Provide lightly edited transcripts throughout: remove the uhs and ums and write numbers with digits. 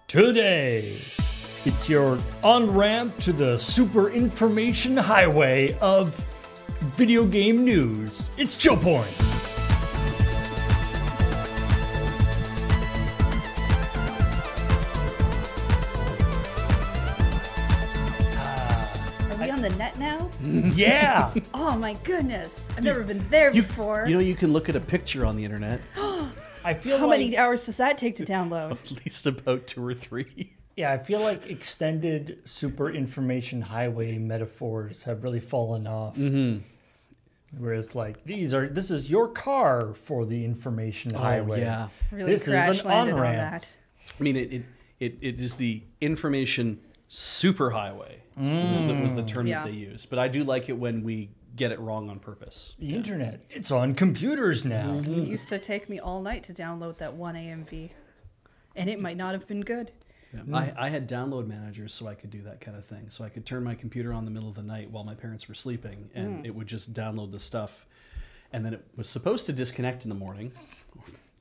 Today, it's your on-ramp to the super information highway of video game news. It's ChillPoint. Are we on the net now? Yeah. Oh my goodness. I've never been there before. You know, you can look at a picture on the internet. I feel How like, many hours does that take to download? At least about 2 or 3. yeah, I feel like extended super information highway metaphors have really fallen off. Mm-hmm. Whereas, like, this is your car for the information highway. Yeah. Really This is crash an landed on on-ramp. that. I mean, it is the information superhighway was the term Yeah. that they use. But I do like it when we get it wrong on purpose. The internet. It's on computers now. It used to take me all night to download that one AMV. And it might not have been good. Yeah. I had download managers so I could do that kind of thing. So I could turn my computer on in the middle of the night while my parents were sleeping, and it would just download the stuff. And then it was supposed to disconnect in the morning,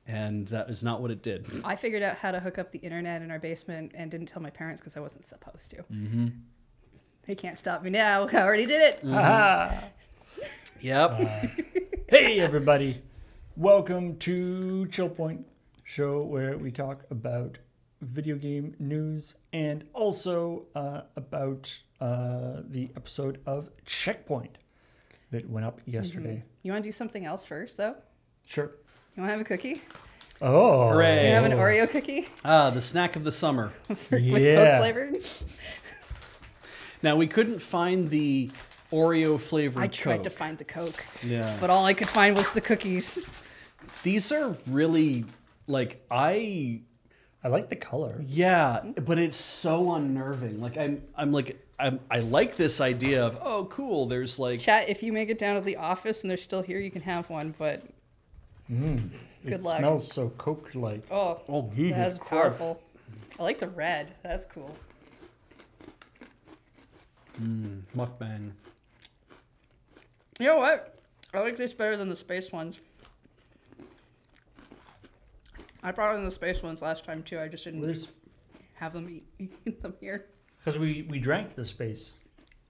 and that is not what it did. I figured out how to hook up the internet in our basement and didn't tell my parents because I wasn't supposed to. Mm-hmm. They can't stop me now. I already did it. Ah. Yep. Hey, everybody. Welcome to ChillPoint, show where we talk about video game news and also about the episode of Checkpoint that went up yesterday. You want to do something else first, though? Sure. You want to have a cookie? Oh. Hooray. You have an Oreo cookie The snack of the summer. with Coke Yeah. flavor? Now, we couldn't find the Oreo flavored I tried to Coke. find the Coke, Yeah. but all I could find was the cookies. These are really, like, I like the color. yeah, but it's so unnerving. Like, I like this idea of, oh, cool, there's like, Chat, if you make it down to the office and they're still here, you can have one, but good It luck. smells so Coke-like. Oh, Jesus that's Christ. powerful. I like the red. That's cool. mukbang. You know what? I like this better than the space ones. I brought in the space ones last time too. I just didn't have them eat them here. Because we drank the space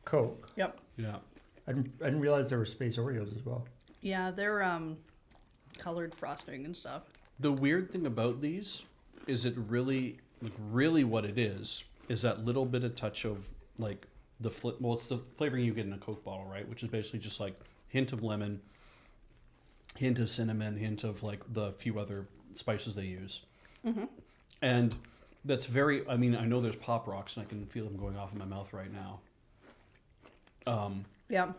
Coke. Yep. Yeah. I didn't realize there were space Oreos as well. Yeah, they're colored frosting and stuff. The weird thing about these is it really, like, really what it is that little bit of touch of, like, it's the flavoring you get in a Coke bottle, right? Which is basically just like hint of lemon, hint of cinnamon, hint of like the few other spices they use. And that's very, I mean, I know there's Pop Rocks and I can feel them going off in my mouth right now. Yeah.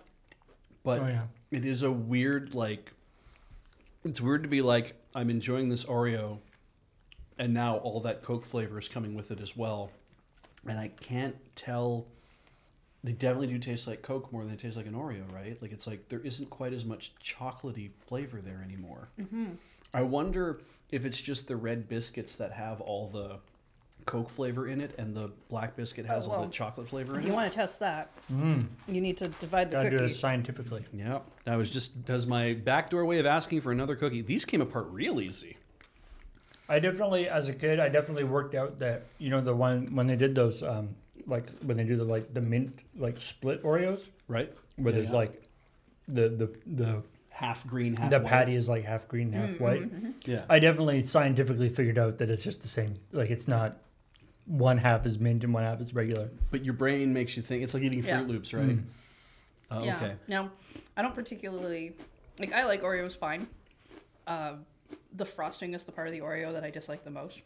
But Oh, yeah. it is a weird, like, it's weird to be like, I'm enjoying this Oreo and now all that Coke flavor is coming with it as well. And I can't tell, they definitely do taste like Coke more than they taste like an Oreo, right? Like, it's like there isn't quite as much chocolatey flavor there anymore. I wonder if it's just the red biscuits that have all the Coke flavor in it and the black biscuit has all well, the chocolate flavor in If it. you want to test that, you need to divide the Gotta do cookie. it scientifically. Yeah, that was my backdoor way of asking for another cookie. These came apart real easy. I definitely, as a kid, worked out that, you know, the one when they did those, like when they do the mint like split Oreos, Right? where Yeah, there's yeah. like the half green, half the white. patty is like half green, half white. Yeah. I definitely scientifically figured out that it's just the same. Like it's not one half is mint and one half is regular. But your brain makes you think it's like eating Yeah. Fruit Loops, right? Oh, Yeah. okay. Now, I don't particularly like. I like Oreos fine. The frosting is the part of the Oreo that I dislike the most.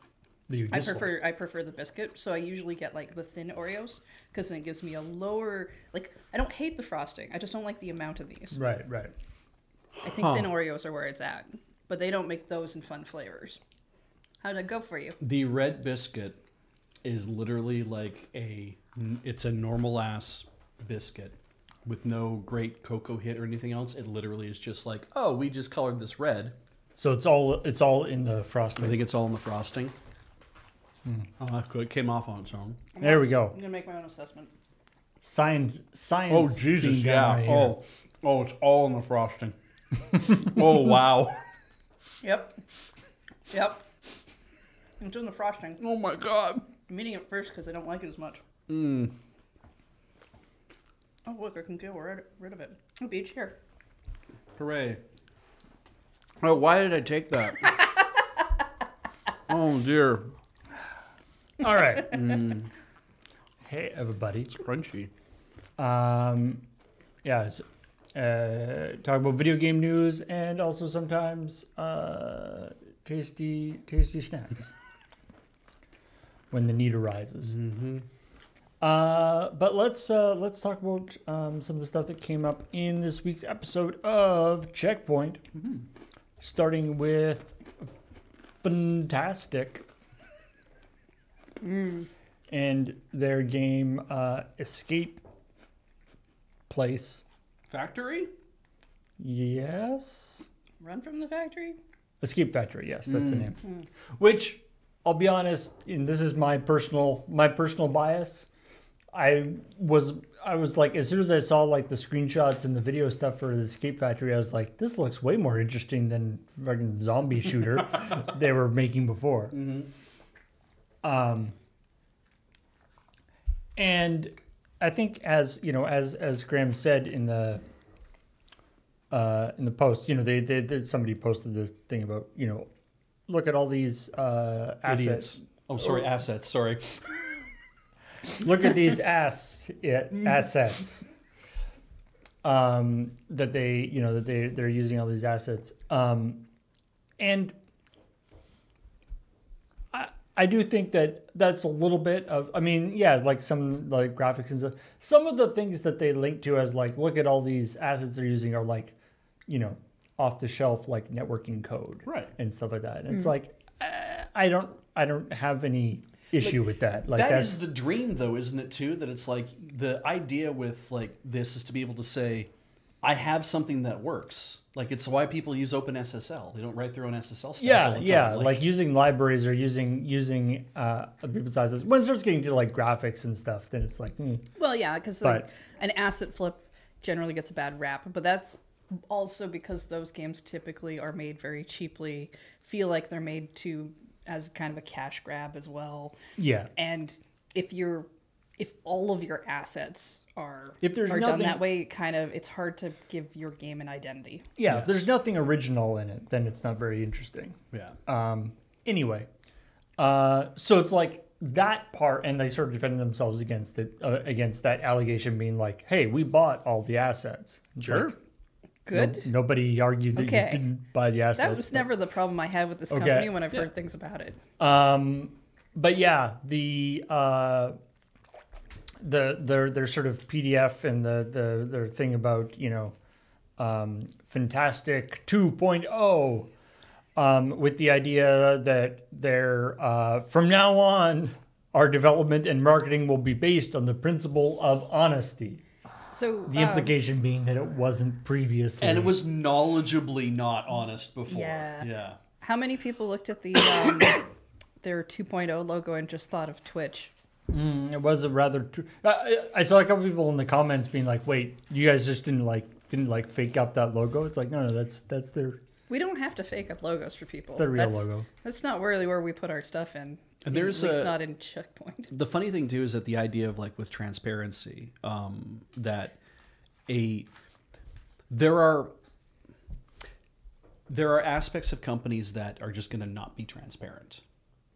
That you I dislike. prefer the biscuit, so I usually get like the thin Oreos because then it gives me a lower. Like, I don't hate the frosting. I just don't like the amount of these. Right. I think thin Oreos are where it's at, but they don't make those in fun flavors. How'd it go for you? The red biscuit is literally like it's a normal ass biscuit with no great cocoa hit or anything else. It literally is just like, oh, we just colored this red. So it's all in the frosting. I think it's all in the frosting. Oh, that's good. It came off on its own. There we go. I'm gonna make my own assessment. Science. Oh, Jesus, being done yeah. right here. Oh, it's all in the frosting. Oh, wow. Yep. It's in the frosting. Oh my god. I'm eating it first because I don't like it as much. Mm. Oh, look, I can get rid of it. Oh, beach, here. Hooray. Oh, why did I take that? Oh, dear. All right. Hey, everybody. It's crunchy. Yeah, so, talk about video game news and also sometimes tasty snacks when the need arises. Mm-hmm. But let's talk about some of the stuff that came up in this week's episode of ChillPoint. Mm-hmm. Starting with Fantastic and their game Escape Place. Factory? Yes. Run from the factory? Escape Factory, yes, that's the name. Which, I'll be honest, and this is my personal bias. I was like, as soon as I saw like the screenshots and the video stuff for the Escape Factory, I was like, this looks way more interesting than fucking zombie shooter they were making before. Mm-hmm. And I think as Graham said in the post, they somebody posted this thing about, look at all these assets. Idiots. Oh, sorry, assets. Sorry. Look at these assets that they're using all these assets, and I do think that's a little bit of, I mean, yeah, like some like graphics and stuff. Some of the things that they link to as like, look at all these assets they're using are like, off the shelf like networking code, Right. and stuff like that. And it's like, I don't have any issue with that. Like that is the dream, though, isn't it? Too, that it's like the idea with like this is to be able to say, I have something that works. Like it's why people use OpenSSL. They don't write their own SSL stuff. Yeah. Like using libraries or using other people's assets. When it starts getting to like graphics and stuff, then it's like, Well, yeah, because like an asset flip generally gets a bad rap, but that's also because those games typically are made very cheaply, feel like they're made to as kind of a cash grab as well. Yeah. And if all of your assets are nothing, done that way, kind of it's hard to give your game an identity. Yeah, Yes. if there's nothing original in it, then it's not very interesting. Yeah. Anyway, so it's like that part, and they sort of defended themselves against it, against that allegation being like, "Hey, we bought all the assets." It's Sure. like, Good. nobody argued that you didn't buy the assets. That was never the problem I had with this company when I've heard things about it. But yeah, their sort of PDF and their thing about Fantastic 2.0, with the idea that they're from now on our development and marketing will be based on the principle of honesty. So The implication being that it wasn't previously, And it was knowledgeably not honest before. Yeah. Yeah. how many people looked at the their 2.0 logo and just thought of Twitch? It was a rather. I saw a couple people in the comments being like, "Wait, you guys just didn't fake up that logo?" It's like, no, that's their. We don't have to fake up logos for people. The real logo. That's not really where we put our stuff in. There's at least not in ChillPoint. The funny thing too is that the idea of like with transparency, that there are aspects of companies that are just going to not be transparent.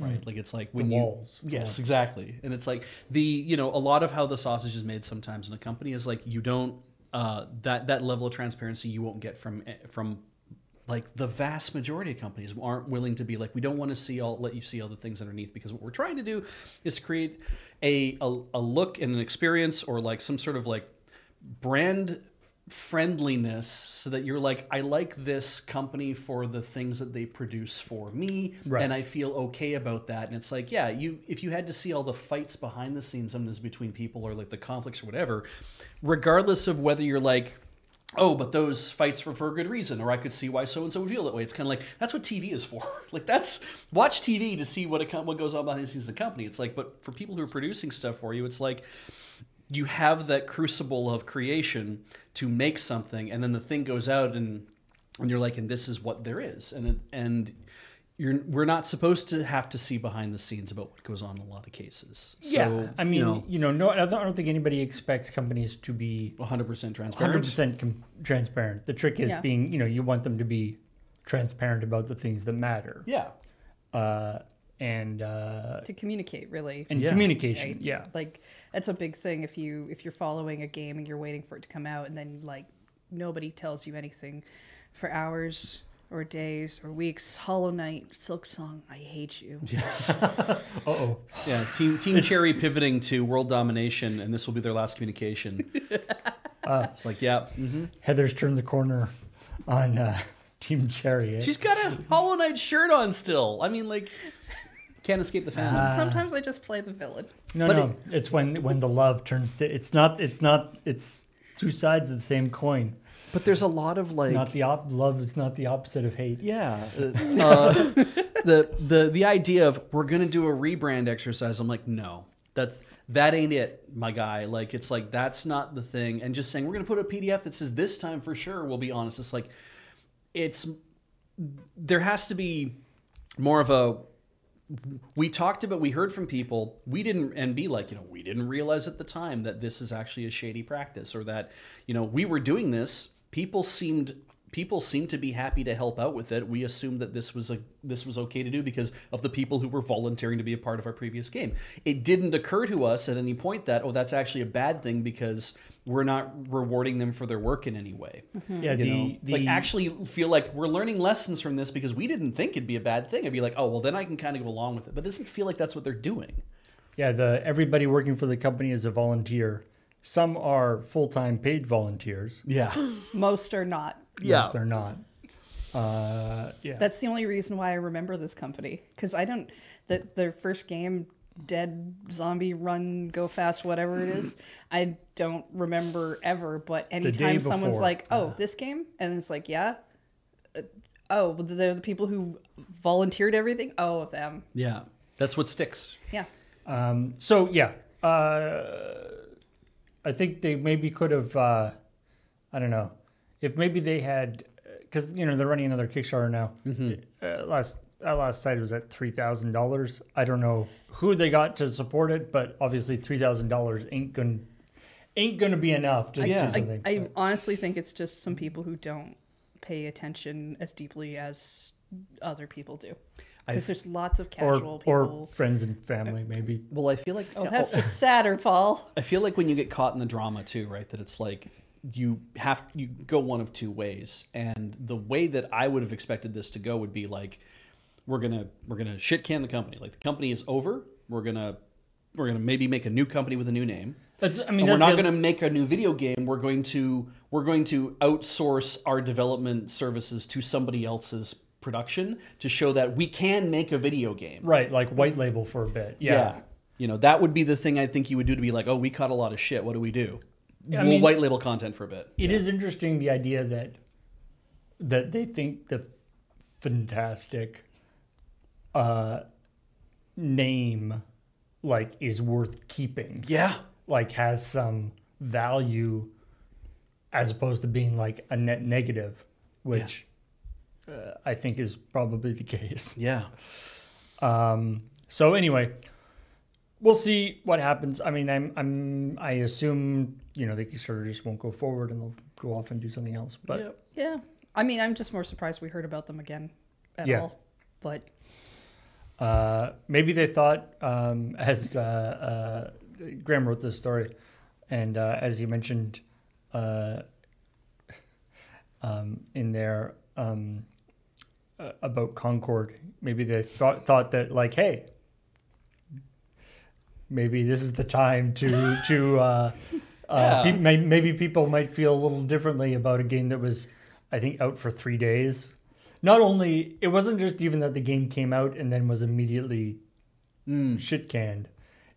Right, like it's like when walls. Yes, exactly, and it's like a lot of how the sausage is made sometimes in a company is like you don't that level of transparency you won't get from like the vast majority of companies aren't willing to be like, we don't want to let you see all the things underneath, because what we're trying to do is create a look and an experience or like some sort of like brand friendliness so that you're like, I like this company for the things that they produce for me, Right. and I feel okay about that. And it's like, yeah, if you had to see all the fights behind the scenes sometimes between people or like the conflicts or whatever, regardless of whether you're like, oh, but those fights were for a good reason, or I could see why so-and-so would feel that way. It's kind of like, that's what TV is for. Like, watch TV to see what goes on behind the scenes of the company. It's like, but for people who are producing stuff for you, it's like, you have that crucible of creation to make something, and then the thing goes out, and you're like, and this is what there is. And we're not supposed to have to see behind the scenes about what goes on in a lot of cases. So, Yeah, I mean, no, I don't think anybody expects companies to be 100% transparent. 100% transparent. The trick is being, you want them to be transparent about the things that matter. Yeah. And to communicate, really. And communication, right? yeah. Like, that's a big thing if you're following a game and you're waiting for it to come out and then, like, nobody tells you anything for hours or days or weeks. Hollow Knight, Silk Song, I hate you. Yes. Uh-oh. Yeah, Team Cherry pivoting to world domination, and this will be their last communication. It's like, yeah. Mm-hmm. Heather's turned the corner on Team Cherry. Eh? She's got a Hollow Knight shirt on still. I mean, like, can't escape the fandom. Sometimes I just play the villain. No. It's when the love turns to... It's two sides of the same coin. But there's a lot of like... Love is not the opposite of hate. Yeah. The idea of we're going to do a rebrand exercise, I'm like, no. That ain't it, my guy. Like, it's like, that's not the thing. And just saying, we're going to put a PDF that says this time for sure, we'll be honest. It's like, there has to be more of a... We heard from people, we didn't realize at the time that this is actually a shady practice, or that, we were doing this. People seemed to be happy to help out with it. We assumed that this was okay to do because of the people who were volunteering to be a part of our previous game. It didn't occur to us at any point that, that's actually a bad thing because we're not rewarding them for their work in any way. Mm-hmm. Yeah, actually feel like we're learning lessons from this because we didn't think it'd be a bad thing. I'd be like, oh, well, then I can kind of go along with it. But it doesn't feel like that's what they're doing. Yeah, everybody working for the company is a volunteer. Some are full-time paid volunteers. Yeah. Most are not. Most are not. Yeah. That's the only reason why I remember this company. Because their first game, Dead Zombie Run Go Fast, whatever it is, I don't remember ever. But anytime someone's like, oh, this game? And it's like, yeah. Oh, they're the people who volunteered everything? Oh, them. Yeah. That's what sticks. Yeah. So, yeah. I think they maybe could have, I don't know, if maybe they had, because, they're running another Kickstarter now. Mm-hmm. Last site was at $3,000. I don't know who they got to support it, but obviously $3,000 ain't gonna be enough to do something. I honestly think it's just some people who don't pay attention as deeply as other people do. Because there's lots of casual people. Or friends and family, maybe. Well, I feel like... Oh, that's just sadder, Paul. I feel like when you get caught in the drama, too, right, that it's like you go one of two ways. And the way that I would have expected this to go would be like, we're gonna shit can the company. Like, the company is over. We're gonna maybe make a new company with a new name. We're not going to make a new video game. We're going to outsource our development services to somebody else's production to show that we can make a video game. Right, like white label for a bit. Yeah. That would be the thing I think you would do to be like, oh, we caught a lot of shit. What do we do? We'll white label content for a bit. It is interesting, the idea that they think the Fantastic name is worth keeping. Yeah. Has some value as opposed to being a net negative, which... I think is probably the case. Yeah. So anyway, we'll see what happens. I mean, I assume the Kickstarter just won't go forward and they'll go off and do something else. But yeah. I mean, I'm just more surprised we heard about them again at all. But maybe they thought, as Graham wrote this story, and as he mentioned in there. About Concord, maybe they thought that hey, maybe this is the time to maybe people might feel a little differently about a game that was, I think, out for 3 days. Not only, it wasn't just even that the game came out and then was immediately shit canned.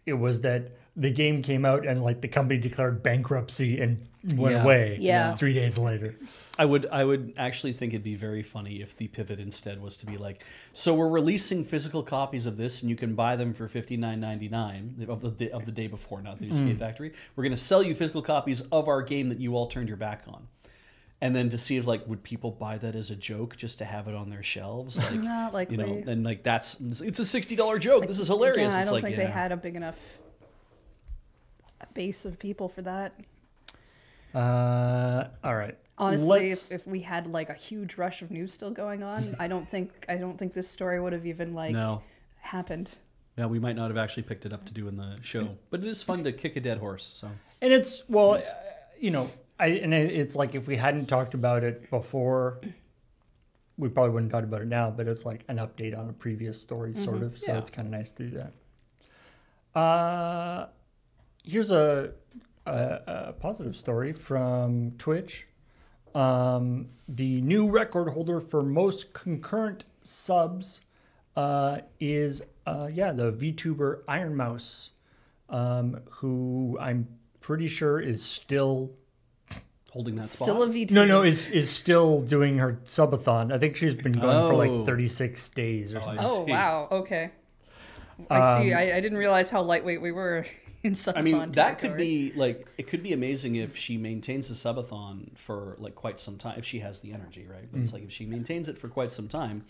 It was that the game came out and the company declared bankruptcy and went away 3 days later. I would actually think it'd be very funny if the pivot instead was to be like, so we're releasing physical copies of this and you can buy them for $59.99 of the day before, not the Escape Factory. We're going to sell you physical copies of our game that you all turned your back on. And then to see if like would people buy that as a joke just to have it on their shelves, like Not likely. and like it's a $60 joke. This is hilarious. Yeah, I It's don't like, think they had a big enough base of people for that. All right. Honestly, if we had like a huge rush of news still going on, I don't think this story would have even happened. Yeah, we might not have actually picked it up to do in the show, but it is fun to kick a dead horse. So, and it's it's like if we hadn't talked about it before, we probably wouldn't talk about it now. But it's like an update on a previous story, sort of. So it's kind of nice to do that. Here's a positive story from Twitch. The new record holder for most concurrent subs is the VTuber Iron Mouse, who I'm pretty sure is still holding that spot. Still a VTuber. No, is still doing her subathon. I think she's been going for like 36 days or something. Oh, wow. Okay. I see. I didn't realize how lightweight we were in subathon. I mean, that could be like, it could be amazing if she maintains the subathon for like quite some time, if she has the energy, right? But it's like if she maintains it for quite some time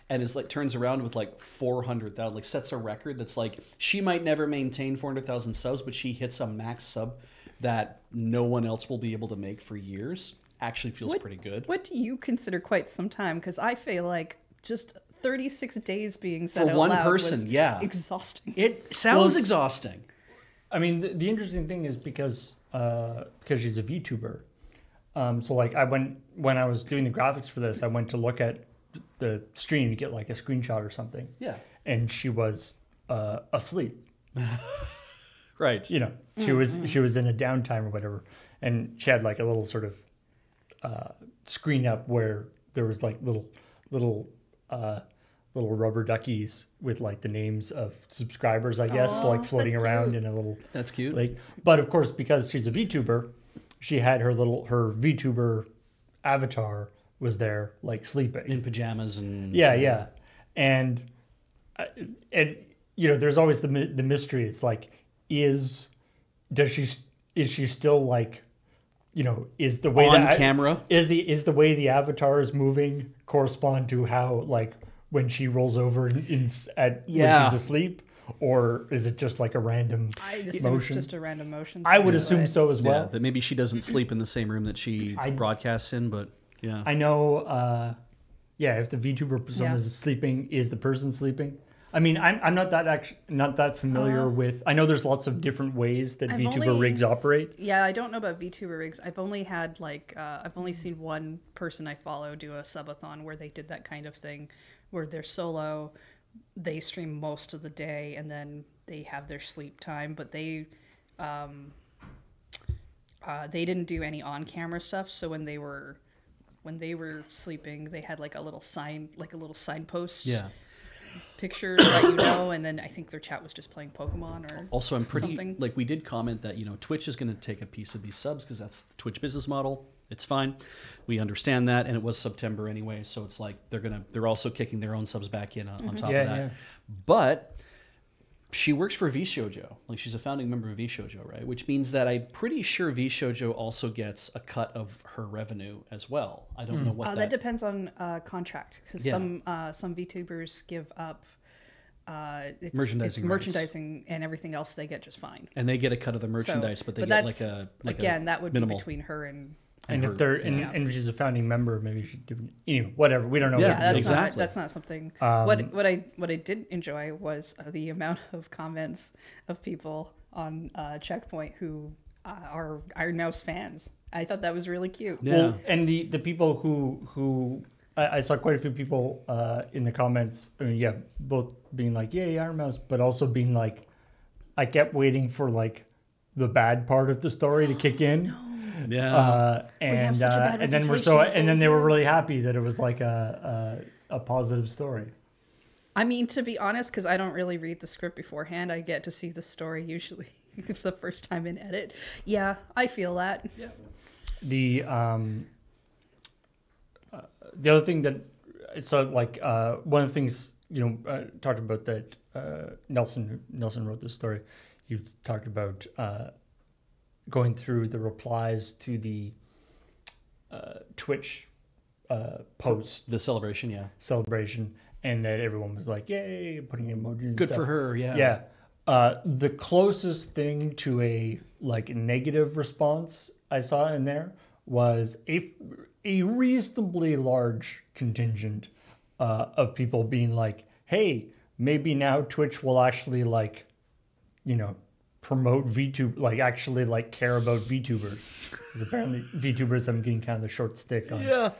and is like turns around with like 400,000, like sets a record that's like, she might never maintain 400,000 subs, but she hits a max sub that no one else will be able to make for years. Actually feels pretty good. What do you consider quite some time? Because I feel like just 36 days being said for out one loud person, was yeah, exhausting. It sounds exhausting. I mean, the interesting thing is because she's a VTuber. So like when I was doing the graphics for this, I went to look at the stream to get like a screenshot or something. Yeah. And she was asleep. Right. You know, she was in a downtime or whatever, and she had like a little sort of screen up where there was like little rubber duckies with like the names of subscribers, I guess, like floating around in a little. That's cute. Like, but of course, because she's a VTuber, she had her VTuber avatar was there, like sleeping in pajamas and yeah, and you know, there's always the mystery. It's like, is she still like, you know, is the way on camera is the way the avatar is moving correspond to how like when she rolls over when she's asleep, or is it just like a random motion? It's just a random motion. I would assume so as well. Yeah, that maybe she doesn't sleep in the same room that she broadcasts in, but yeah. I know, if the VTuber persona is sleeping, is the person sleeping? I mean, I'm not that familiar with. I know there's lots of different ways that VTuber rigs operate. Yeah, I don't know about VTuber rigs. I've only had I've only seen one person I follow do a subathon where they did that kind of thing, where they're solo, they stream most of the day, and then they have their sleep time. But they didn't do any on-camera stuff. So when they were sleeping, they had like a little signpost. Yeah. Picture that you know, and then I think their chat was just playing Pokemon or also I'm pretty something. Like we did comment that, you know, Twitch is going to take a piece of these subs because that's the Twitch business model. It's fine, we understand that, and it was September anyway, so it's like they're also kicking their own subs back in on top of that. Yeah. But she works for VShojo, like she's a founding member of VShojo, right? Which means that I'm pretty sure VShojo also gets a cut of her revenue as well. I don't know what that depends on contract, because some VTubers give up it's merchandising and everything else they get just fine. And they get a cut of the merchandise, but they get that would minimal. be between her and if they're and if she's a founding member, maybe she should do whatever. We don't know. Yeah, that's not something. What I did enjoy was the amount of comments of people on ChillPoint who are Iron Mouse fans. I thought that was really cute. Yeah. Well, and the people who I saw quite a few people in the comments. I mean, both being like, "Yay, Iron Mouse," but also being like, I kept waiting for like the bad part of the story to kick in. No. Yeah, and then they were really happy that it was like a positive story. I mean, to be honest, because I don't really read the script beforehand, I get to see the story usually the first time in edit. Yeah, I feel that. Yeah. The other thing that one of the things talked about that Nelson wrote this story. He talked about going through the replies to the Twitch post The celebration, yeah. celebration, and that everyone was like, "Yay!" putting emojis. And Good stuff. for her, yeah. Yeah. The closest thing to a like negative response I saw in there was a reasonably large contingent of people being like, "Hey, maybe now Twitch will actually like, promote VTube, like actually like care about VTubers." Because apparently VTubers have been getting kind of the short stick on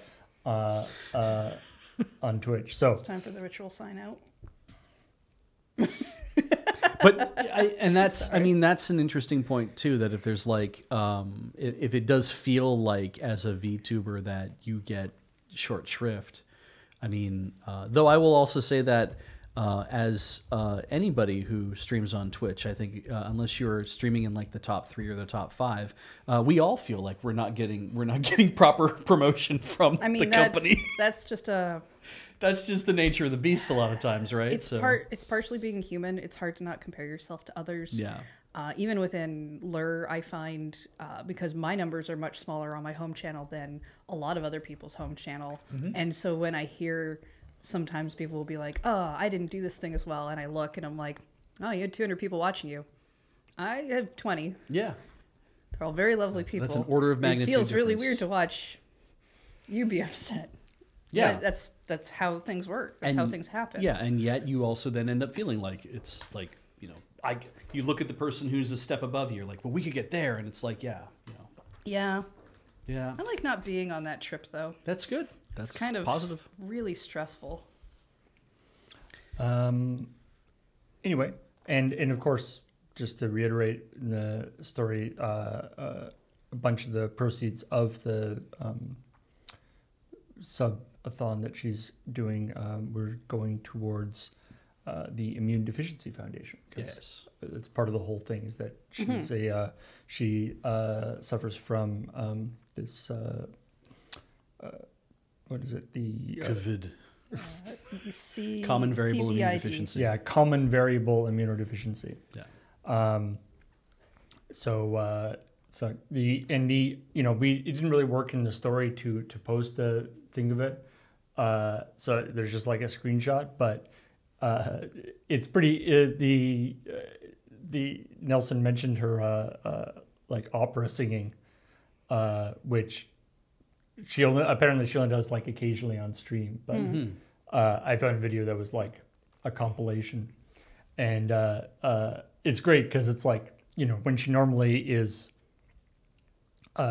on Twitch. So It's time for the ritual sign out. But that's an interesting point too, that if there's like if it does feel like as a VTuber that you get short shrift, though I will also say that as anybody who streams on Twitch, I think unless you're streaming in like the top 3 or the top 5, we all feel like we're not getting proper promotion from the company. That's just That's just the nature of the beast a lot of times, right? It's partially being human. It's hard to not compare yourself to others. Yeah. Even within Lure, I find because my numbers are much smaller on my home channel than a lot of other people's home channel, and so when I hear sometimes people will be like, "Oh, I didn't do this thing as well," and I look and I'm like, "Oh, you had 200 people watching you. I have 20. Yeah. They're all very lovely people. That's an order of magnitude. It feels really difference. weird to watch you be upset." Yeah. But that's how things work. That's how things happen. Yeah, and yet you also then end up feeling like it's like, you look at the person who's a step above you, you're like, well, we could get there, and it's like, Yeah. Yeah. I like not being on that trip though. That's good. That's It's kind of positive. really stressful. Anyway, and of course, just to reiterate in the story, a bunch of the proceeds of the sub-a-thon that she's doing were going towards the Immune Deficiency Foundation. Yes. It's part of the whole thing is that she's she suffers from this what is it, the COVID. C- Common variable CVID. immunodeficiency. yeah, common variable immunodeficiency. Yeah. So it didn't really work in the story to post a thing of it. So there's just like a screenshot, but it's pretty. The Nelson mentioned her like opera singing, which she only does like occasionally on stream, but I found a video that was like a compilation, and it's great because it's like, when she normally is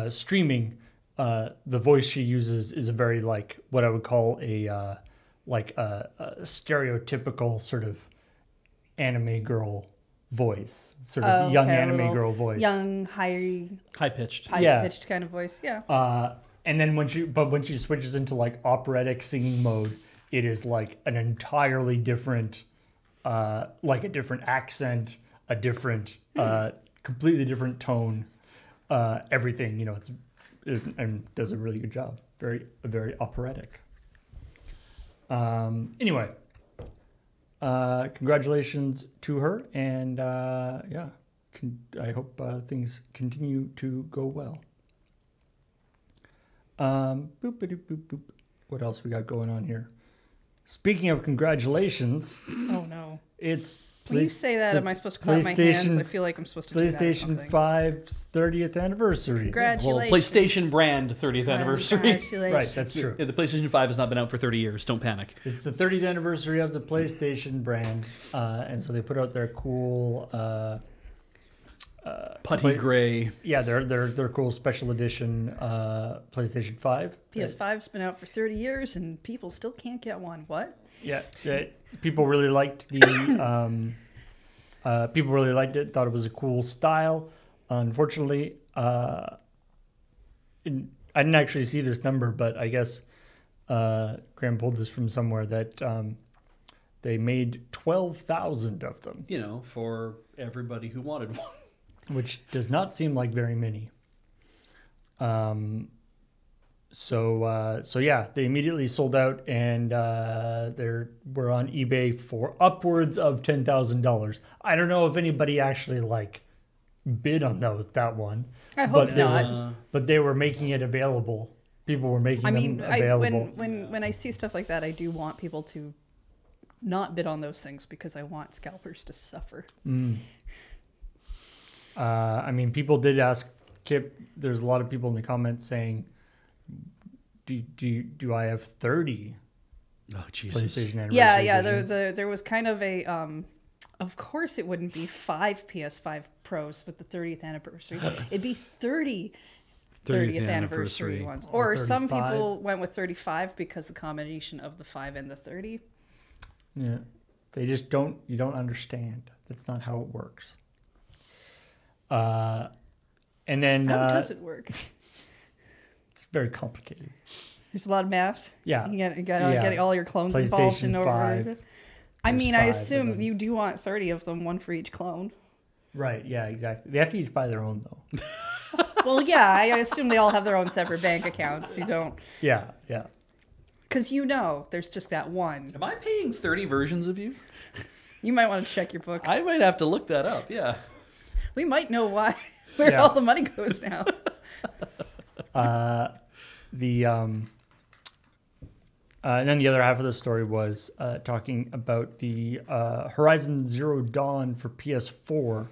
streaming, the voice she uses is a very like what I would call a stereotypical sort of anime girl voice, sort of young anime girl voice, young high High-pitched. pitched kind of voice. Yeah. and then when she switches into like operatic singing mode, it is like an entirely different, like a different accent, a different, completely different tone, everything. And does a really good job. Very operatic. Anyway, congratulations to her, and I hope things continue to go well. Boop. What else we got going on here? Speaking of congratulations, Oh no. it's When you say that, am I supposed to clap my hands? I feel like I'm supposed to do that or PlayStation something. 5's 30th anniversary. Congratulations. Well, PlayStation brand 30th anniversary. Congratulations. Right, that's true. Yeah, the PlayStation 5 has not been out for 30 years. Don't panic. It's the 30th anniversary of the PlayStation brand, and so they put out their cool, Putty gray. yeah, their cool special edition PlayStation 5. PS5's been out for 30 years and people still can't get one. What? Yeah, people really liked the people really liked it. Thought it was a cool style. Unfortunately, I didn't actually see this number, but I guess Graham pulled this from somewhere that they made 12,000 of them, For everybody who wanted one. which does not seem like very many. So yeah, they immediately sold out, and we're on eBay for upwards of $10,000. I don't know if anybody actually bid on that one. I hope but not. But they were making it available people were making I mean, them available. when I see stuff like that, I do want people to not bid on those things because I want scalpers to suffer. I mean, people did ask Kip. There's a lot of people in the comments saying, "Do I have 30 Oh Jesus! PlayStation Anniversary Yeah. editions?" There was kind of a. Of course, it wouldn't be 5 PS5 Pros with the 30th anniversary. It'd be 30 30th anniversary ones. Or some 35. people went with 35 because the combination of the 5 and the 30. Yeah, they just don't. You don't understand. That's not how it works. And then How does it work? it's very complicated. There's a lot of math. Yeah, You got getting all your clones involved in PlayStation order. 5. I mean, I five, assume and then- you do want 30 of them, one for each clone. Right. Yeah. Exactly. They have to each buy their own though. Well, yeah, I assume they all have their own separate bank accounts. You don't, Yeah. Yeah. because there's just that one. Am I paying 30 versions of you? You might want to check your books. I might have to look that up. Yeah. We might know why where Yeah. all the money goes now. And then the other half of the story was talking about the Horizon Zero Dawn for PS4,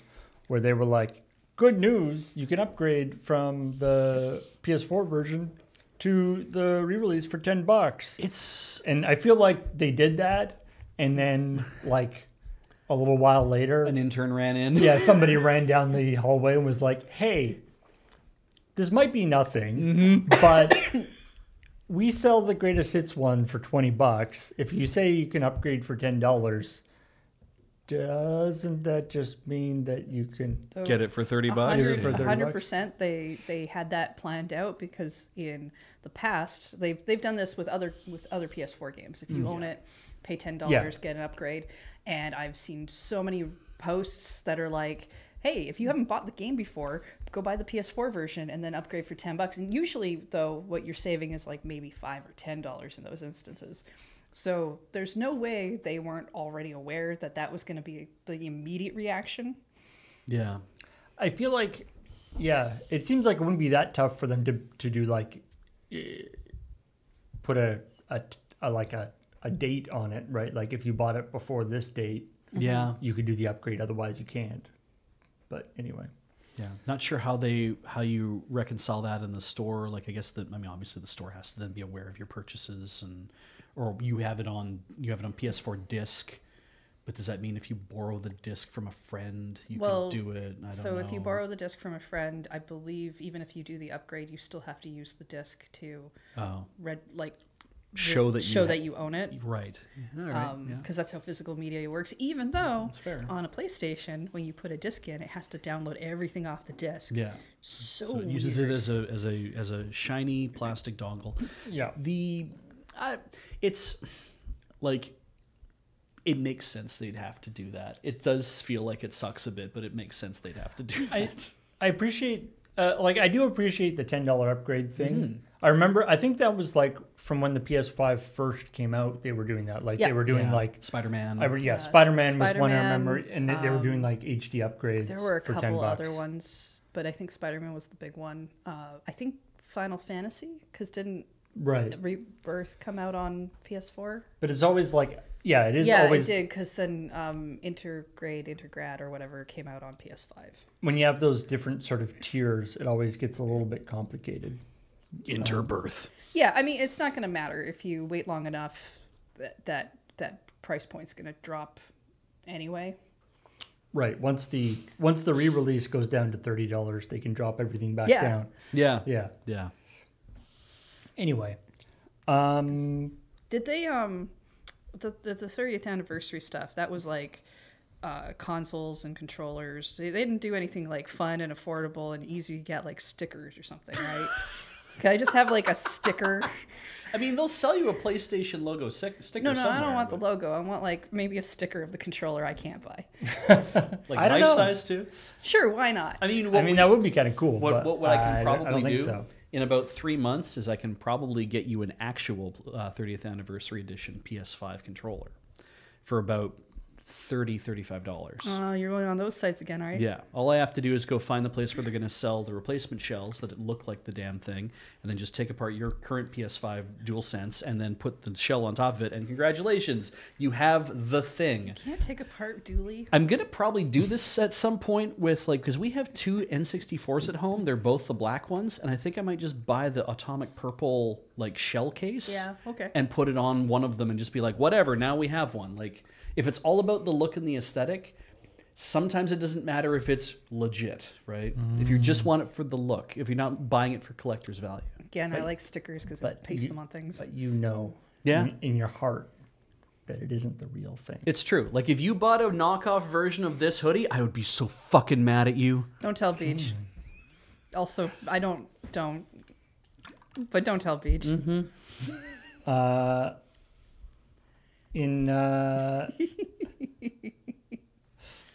where they were like, "Good news! You can upgrade from the PS4 version to the re-release for $10." And I feel like they did that, and then like a little while later, An intern ran in. yeah, somebody ran down the hallway and was like, "Hey, this might be nothing, but we sell the greatest hits one for $20. If you say you can upgrade for $10, doesn't that just mean that you can?" So Get it for 30 bucks. For 30 100%. They had that planned out because in the past they've done this with other PS4 games. If you own it, pay $10, Yeah. get an upgrade. And I've seen so many posts that are like, "Hey, if you haven't bought the game before, go buy the PS4 version and then upgrade for $10." And usually, though, what you're saving is like maybe $5 or $10 in those instances. So there's no way they weren't already aware that that was going to be the immediate reaction. Yeah. I feel like, yeah, it seems like it wouldn't be that tough for them to do like put a date on it, right? Like if you bought it before this date, Yeah. you could do the upgrade. Otherwise, you can't. But anyway, Yeah. Not sure how you reconcile that in the store. Like, I guess obviously the store has to then be aware of your purchases or you have it on PS4 disc. But does that mean if you borrow the disc from a friend, you can do it? I don't know. If you borrow the disc from a friend, I believe even if you do the upgrade, you still have to use the disc to show that you own it. Right. All right. Because that's how physical media works. Even though That's fair. on a PlayStation, when you put a disc in, it has to download everything off the disc. Yeah. So it uses weird. it as a shiny plastic dongle. yeah, It's like, it makes sense they'd have to do that. It does feel like it sucks a bit, but it makes sense they'd have to do that. I appreciate, I do appreciate the $10 upgrade thing. I remember, I think that was like from when the PS5 first came out, they were doing that. Like they were doing like Spider-Man. Spider-Man was one I remember, Spider-Man, and they were doing like HD upgrades. There were a for couple $10. other ones, but I think Spider-Man was the big one. I think Final Fantasy, because didn't Right. Rebirth come out on PS4? But it's always like, yeah, it is Yeah, always. it did, because then Intergrad, or whatever came out on PS5. When you have those different sort of tiers, it always gets a little bit complicated. Interbirth. Yeah, I mean, it's not going to matter if you wait long enough. That price point's going to drop anyway. Right. Once the re-release goes down to $30, they can drop everything back Yeah. down. Yeah. Yeah. Yeah. Anyway, Did they the 30th anniversary stuff? That was like consoles and controllers. They didn't do anything like fun and affordable and easy to get, like stickers or something, right? Can I just have like a sticker? I mean, they'll sell you a PlayStation logo sticker No, somewhere. I don't want the logo. I want like maybe a sticker of the controller I can't buy. Like I don't life know. size too. Sure, why not? I mean, that would be kind of cool. what but I can I probably don't think do so. in about 3 months is I can probably get you an actual 30th anniversary edition PS5 controller for about $35. You're going on those sites again, right? Yeah. All I have to do is go find the place where they're going to sell the replacement shells that look like the damn thing, and then just take apart your current PS5 DualSense and then put the shell on top of it, and congratulations, you have the thing. You can't take apart dually. I'm going to probably do this at some point with, like, because we have two N64s at home. They're both the black ones, and I think I might just buy the atomic purple, like, shell case. Yeah, okay. And put it on one of them and just be like, whatever, now we have one. Like, if it's all about the look and the aesthetic, sometimes it doesn't matter if it's legit, right? If you just want it for the look, if you're not buying it for collector's value. Again, I like stickers because I paste them on things. But you know, Yeah. in your heart, that it isn't the real thing. It's true. Like, if you bought a knockoff version of this hoodie, I would be so fucking mad at you. Don't tell Beach. Also, I don't. But don't tell Beach.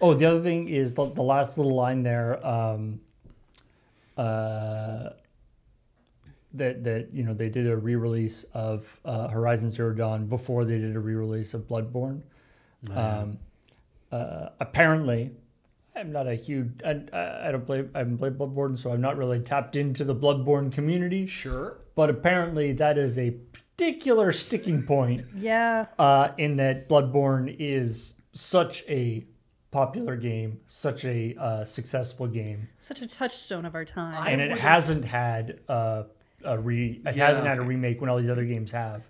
Oh, the other thing is the last little line there. That you know, they did a re-release of Horizon Zero Dawn before they did a re-release of Bloodborne. Apparently, I'm not a huge. I haven't played Bloodborne, so I'm not really tapped into the Bloodborne community. Sure. But apparently, that is a particular sticking point. Yeah. In that Bloodborne is such a popular game, such a successful game, Such a touchstone of our time. and it hasn't had hasn't had a remake when all these other games have.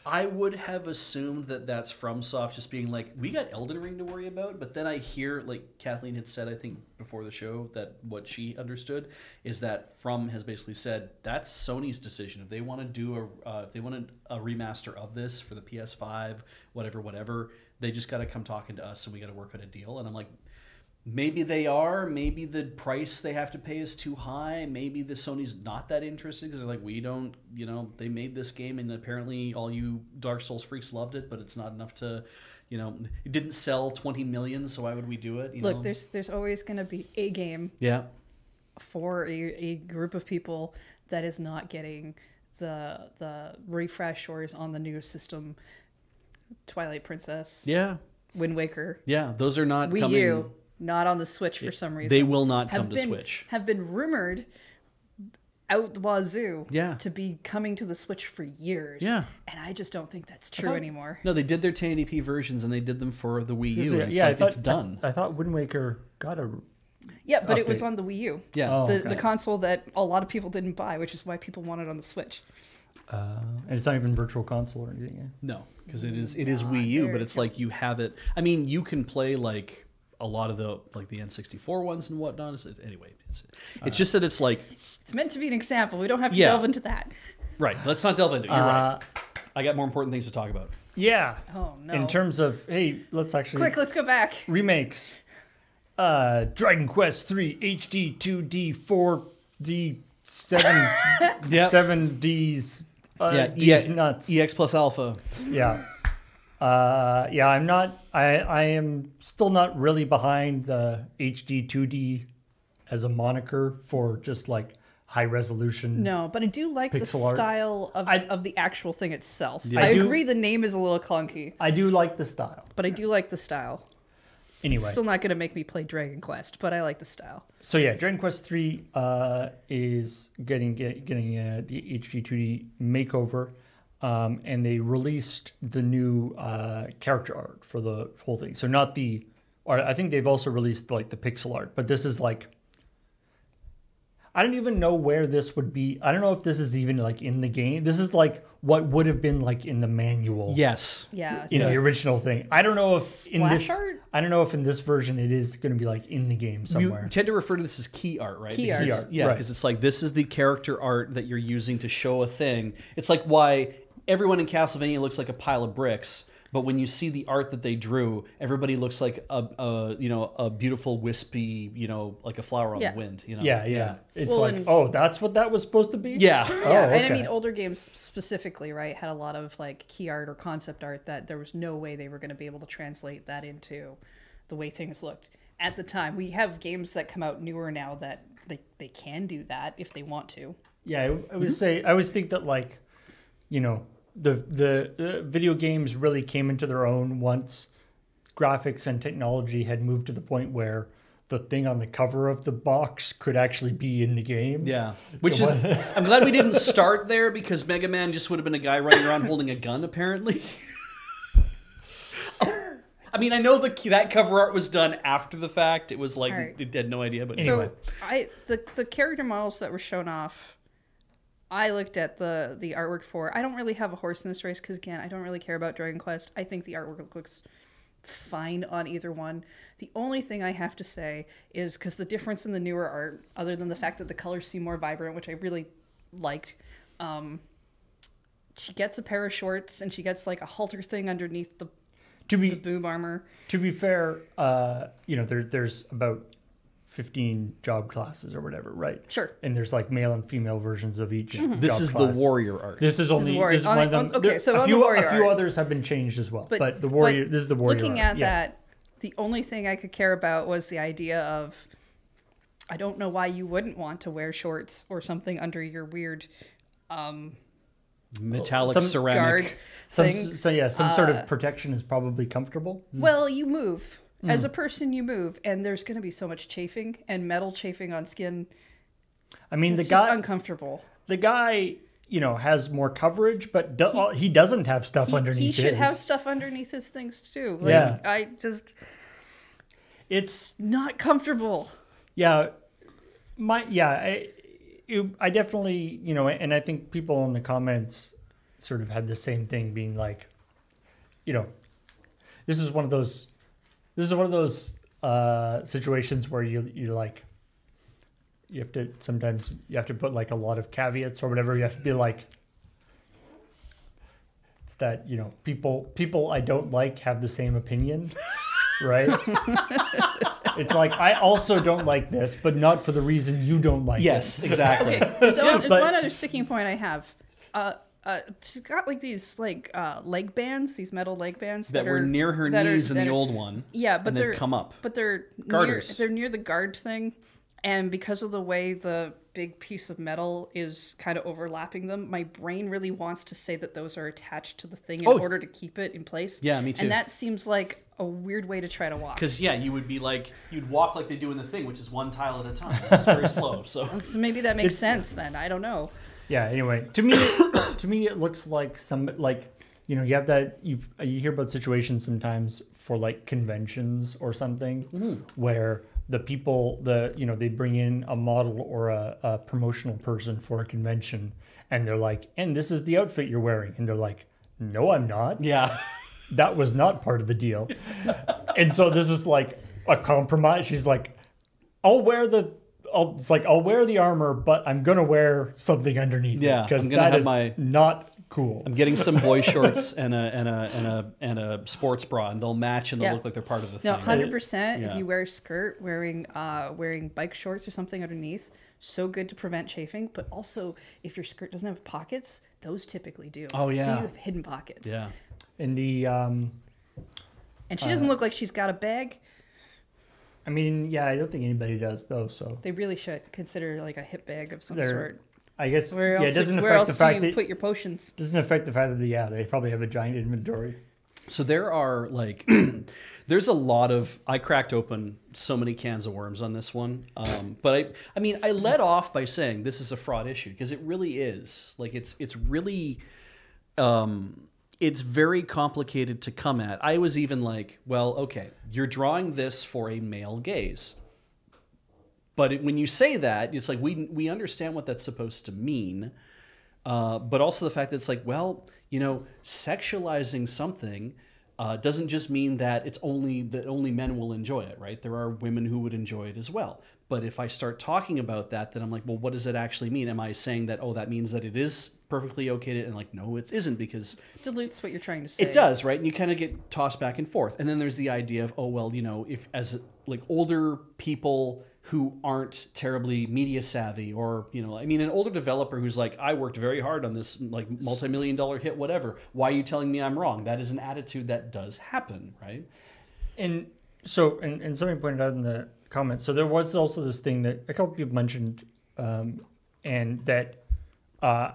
I would have assumed that that's FromSoft just being like, we got Elden Ring to worry about, but then I hear, like Kathleen had said, I think before the show, that what she understood is that From has basically said that's Sony's decision. If they want to do if they want a remaster of this for the PS5, whatever, they just got to come talking to us and we got to work out a deal. And I'm like, maybe they are. Maybe the price they have to pay is too high. Maybe the Sony's not that interested because they're like, we don't, you know, they made this game and apparently all you Dark Souls freaks loved it, but it's not enough to, you know, it didn't sell 20 million, so why would we do it? You Look, know? there's always going to be a game for a group of people that is not getting the refresh or is on the new system. Twilight Princess. Yeah. Wind Waker. Yeah, those are not Wii coming. U. Not on the Switch for some reason. They will not come to Switch. Have been rumored out the wazoo to be coming to the Switch for years. Yeah. And I just don't think that's true anymore. No, they did their 1080p versions and they did them for the Wii U. And it's done. I thought Wind Waker got a. Yeah, but update. it was on the Wii U. Yeah. The console that a lot of people didn't buy, which is why people want it on the Switch. And it's not even Virtual Console or anything. Yeah? No, because it is Wii U, but it's like you have it. I mean, you can play like a lot of the N64 ones and whatnot. Anyway, it's just that it's like it's meant to be an example. We don't have to delve into that. Right. Let's not delve into it. You're right. I got more important things to talk about. Yeah. Oh no. In terms of let's let's go back. Remakes. Dragon Quest 3 HD 2D 4D 7Ds. D's nuts. EX plus alpha. Yeah. I'm not. I am still not really behind the HD 2D as a moniker for just like high resolution. No, but I do like the style of the actual thing itself. Yeah. I agree the name is a little clunky. I do like the style. But I do like the style. Anyway. It's still not going to make me play Dragon Quest, but I like the style. So yeah, Dragon Quest 3 is getting the HD 2D makeover. And they released the new character art for the whole thing. So I think they've also released like the pixel art, but this is like, I don't even know where this would be. I don't know if this is even like in the game. This is like what would have been like in the manual. Yes. Yeah. In the original thing. I don't know if art? I don't know if in this version it is going to be like in the game somewhere. You tend to refer to this as key art, right? Key art. Yeah, because it's like this is the character art that you're using to show a thing. It's like why everyone in Castlevania looks like a pile of bricks, but when you see the art that they drew, everybody looks like a beautiful wispy, like a flower on the wind. Yeah. It's that's what that was supposed to be. Yeah. And I mean, older games specifically, right, had a lot of like key art or concept art that there was no way they were going to be able to translate that into the way things looked at the time. We have games that come out newer now that they can do that if they want to. Yeah, I always think that like, the video games really came into their own once graphics and technology had moved to the point where the thing on the cover of the box could actually be in the game. Yeah, which is, I'm glad we didn't start there, because Mega Man just would have been a guy running around holding a gun, apparently. I mean, I know that cover art was done after the fact. It was like, it had no idea, but anyway. So the character models that were shown off, I looked at the artwork for. I don't really have a horse in this race because, again, I don't really care about Dragon Quest. I think the artwork looks fine on either one. The only thing I have to say is, because the difference in the newer art, other than the fact that the colors seem more vibrant, which I really liked, she gets a pair of shorts and she gets like a halter thing underneath the boob armor. To be fair, there's about 15 job classes or whatever, right? Sure. And there's like male and female versions of each. This is class. the warrior art. This is only one of them. Okay, so a few art, others have been changed as well, but the warrior. This is the warrior. Looking art. at that, the only thing I could care about was the idea of, I don't know why you wouldn't want to wear shorts or something under your weird metallic ceramic thing. Some sort of protection is probably comfortable. Well, you move. As a person, you move, and there's going to be so much chafing, and metal chafing on skin. I mean, it's just uncomfortable. The guy, has more coverage, but he doesn't have stuff underneath. He should have stuff underneath his things too. It's not comfortable. Yeah, I definitely, and I think people in the comments sort of had the same thing, being like, this is one of those situations where you're like, you have to put like a lot of caveats or whatever. You have to be like, it's that, people I don't like have the same opinion, right? It's like, I also don't like this, but not for the reason you don't like it. Yes, exactly. Okay, there's one other sticking point I have. She's got like these leg bands, these metal leg bands that were near her knees in the old one. Yeah, but they've come up. But they're garters. They're near the guard thing, and because of the way the big piece of metal is kind of overlapping them, my brain really wants to say that those are attached to the thing in order to keep it in place. Yeah, me too. And that seems like a weird way to try to walk. Because you would be like, you'd walk like they do in the thing, which is one tile at a time. It's very slow. So maybe that makes sense then. I don't know. Yeah. Anyway, to me, it looks like you have that you hear about situations sometimes for like conventions or something where the people they bring in a model or a promotional person for a convention, and they're like, and this is the outfit you're wearing, and they're like, no, I'm not. Yeah. That was not part of the deal. And so this is like a compromise. She's like, I'll wear the armor, but I'm gonna wear something underneath. Yeah, because that is not cool. I'm getting some boy shorts and a sports bra, and they'll match, and they'll look like they're part of the thing. No, 100%. If you wear a skirt, wearing bike shorts or something underneath, so good to prevent chafing. But also, if your skirt doesn't have pockets, those typically do. Oh yeah, so you have hidden pockets. Yeah. And and she doesn't look like she's got a bag. I mean, yeah, I don't think anybody does though. So they really should consider like a hip bag of some sort. I guess where else, it doesn't where affect else the fact do you that put your potions. Doesn't affect the fact that they probably have a giant inventory. So there are like, there's a lot of, I cracked open so many cans of worms on this one. But I led off by saying this is a fraud issue, because it really is. Like it's really, it's very complicated to come at. I was even like, well, okay, you're drawing this for a male gaze. But when you say that, it's like we understand what that's supposed to mean. But also the fact that it's like, well, sexualizing something doesn't just mean that only men will enjoy it, right? There are women who would enjoy it as well. But if I start talking about that, then I'm like, well, what does it actually mean? Am I saying that, that means that it is perfectly okay to, and like, no, it isn't, because it dilutes what you're trying to say. It does, right? And you kind of get tossed back and forth. And then there's the idea of, if as like older people who aren't terribly media savvy, or, an older developer who's like, I worked very hard on this like multi-million-dollar hit, whatever. Why are you telling me I'm wrong? That is an attitude that does happen, right? And so, and somebody pointed out in the comments, so there was also this thing that a couple people mentioned, and that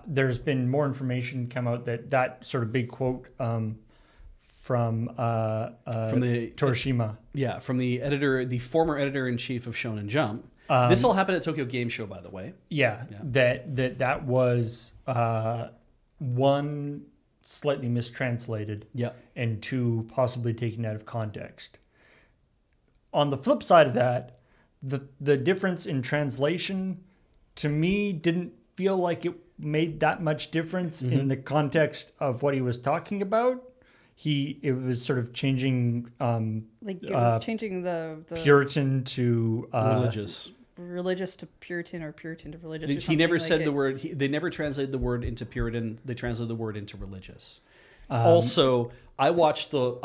there's been more information come out that sort of big quote from the Torishima. Yeah, from the editor, the former editor-in-chief of Shonen Jump. This all happened at Tokyo Game Show, by the way. Yeah. That was one, slightly mistranslated, and two, possibly taken out of context. On the flip side of that, the difference in translation to me didn't feel like it made that much difference in the context of what he was talking about. It was sort of changing it was changing the Puritan to religious to Puritan, or Puritan to religious. He never said the word. They never translated the word into Puritan. They translated the word into religious. Also, I watched the